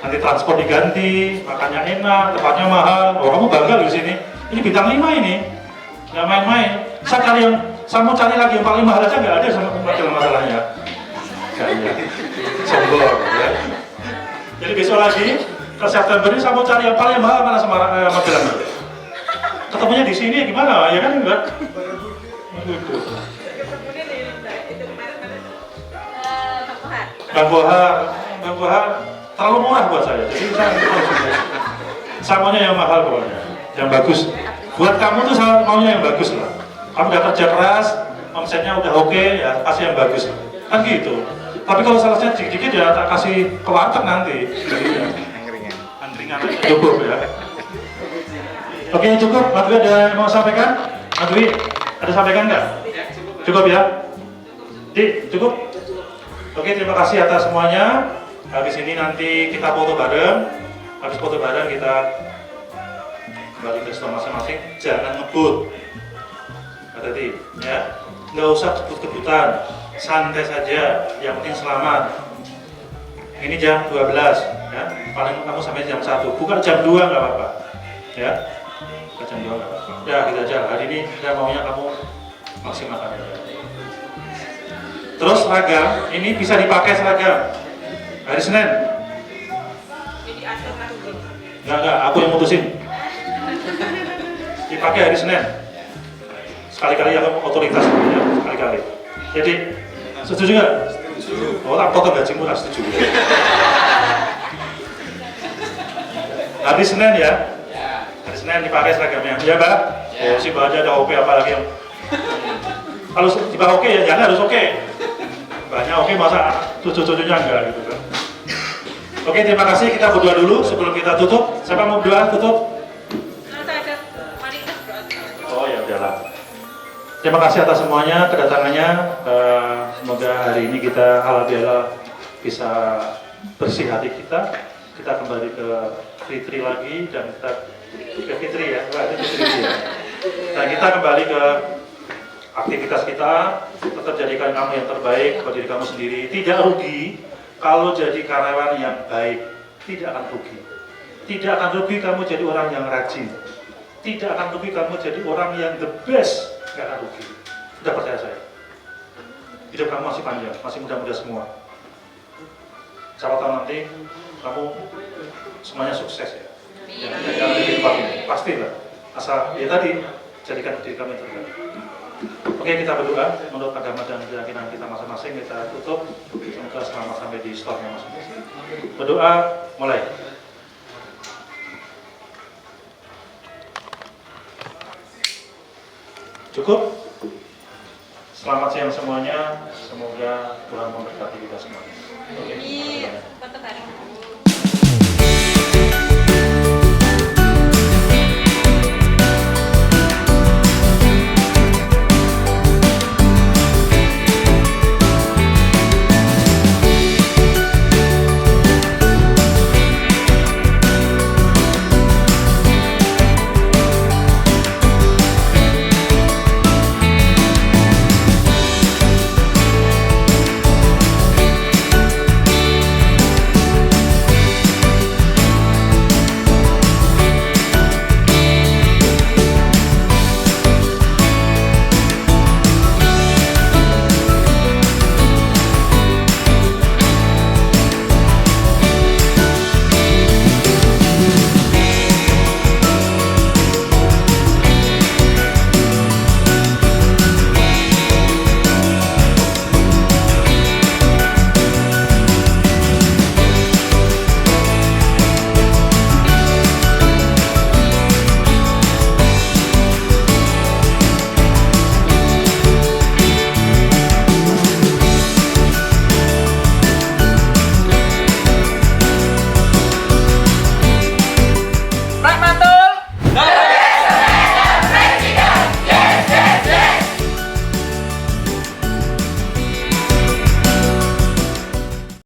Nanti transport diganti, makannya enak, tempatnya mahal. Oh, kamu bangga di sini. Ini bintang 5 ini. Nggak main-main. Saya mau cari lagi yang paling mahal aja nggak ada sama masalahnya. Kayaknya sombong ya. Jadi besok lagi ke September ini saya mau cari yang paling mahal mana sama Magelang. Ketemunya di sini gimana? Ya kan enggak? Bang Bohar terlalu murah buat saya. Jadi saya maunya yang mahal pokoknya, yang bagus. Buat kamu tuh saya maunya yang bagus lah. Kamu udah kerja keras, omsetnya udah oke, ya kasih yang bagus kan gitu. Tapi kalau salesnya dikit-dikit ya tak kasih ke warteg nanti. Jadi ya angkringan cukup ya. Oke, cukup. Mas ada yang mau sampaikan? Mas Dwi, ada sampaikan nggak? Cukup ya? Di, cukup? Oke, terima kasih atas semuanya. Habis ini nanti kita foto bareng. Habis foto bareng kita kembali ke store masing-masing. Jangan ngebut. Hati-hati, ya. Nggak usah kebut-kebutan. Santai saja. Yang penting selamat. Ini jam 12, ya. Paling kamu sampai jam 1. Bukan jam 2 nggak apa-apa, ya. Bukan jam 2 nggak apa-apa. Ya, gitu aja. Hari ini saya maunya kamu maksimalkan aja. Terus seragam, ini bisa dipakai seragam hari Senin. Enggak, aku yang mutusin. Dipakai hari Senin. Sekali-kali aku otoritas, ya, sekali-kali. Jadi, setuju nggak? Setuju. Oh, tak potong gajimu lah, setuju. Hari Senin ya? Hari Senin dipakai seragamnya. Ya, Mbak? Oh, si Mbak aja ada OP apalagi yang... Kalau tiba oke ya, jangan harus oke. Banyak oke, masa cucu-cucunya enggak gitu kan. Oke, terima kasih. Kita berdoa dulu sebelum kita tutup. Siapa mau berdoa tutup? Oh ya udahlah. Terima kasih atas semuanya kedatangannya. Semoga hari ini kita halal bihalal bisa bersih hati kita. Kita kembali ke Fitri lagi dan kita ke Fitri ya, Fitri ya. Dan kita kembali ke aktivitas kita. Tetap jadikan kamu yang terbaik buat diri kamu sendiri. Tidak rugi kalau jadi karyawan yang baik. Tidak akan rugi. Tidak akan rugi kamu jadi orang yang rajin. Tidak akan rugi kamu jadi orang yang the best. Tidak akan rugi. Sudah percaya saya. Hidup kamu masih panjang, masih muda-muda semua. Siapa tahu nanti kamu semuanya sukses ya. Jangan bikin part ini, pastilah. Asal ya tadi jadikan diri kamu yang terbaik. Oke, kita berdoa menurut agama dan keyakinan kita masing-masing. Kita tutup, semoga selamat sampai di store-nya masing-masing. Berdoa, mulai. Cukup? Selamat siang semuanya. Semoga Tuhan memberkati kita semua. Oke.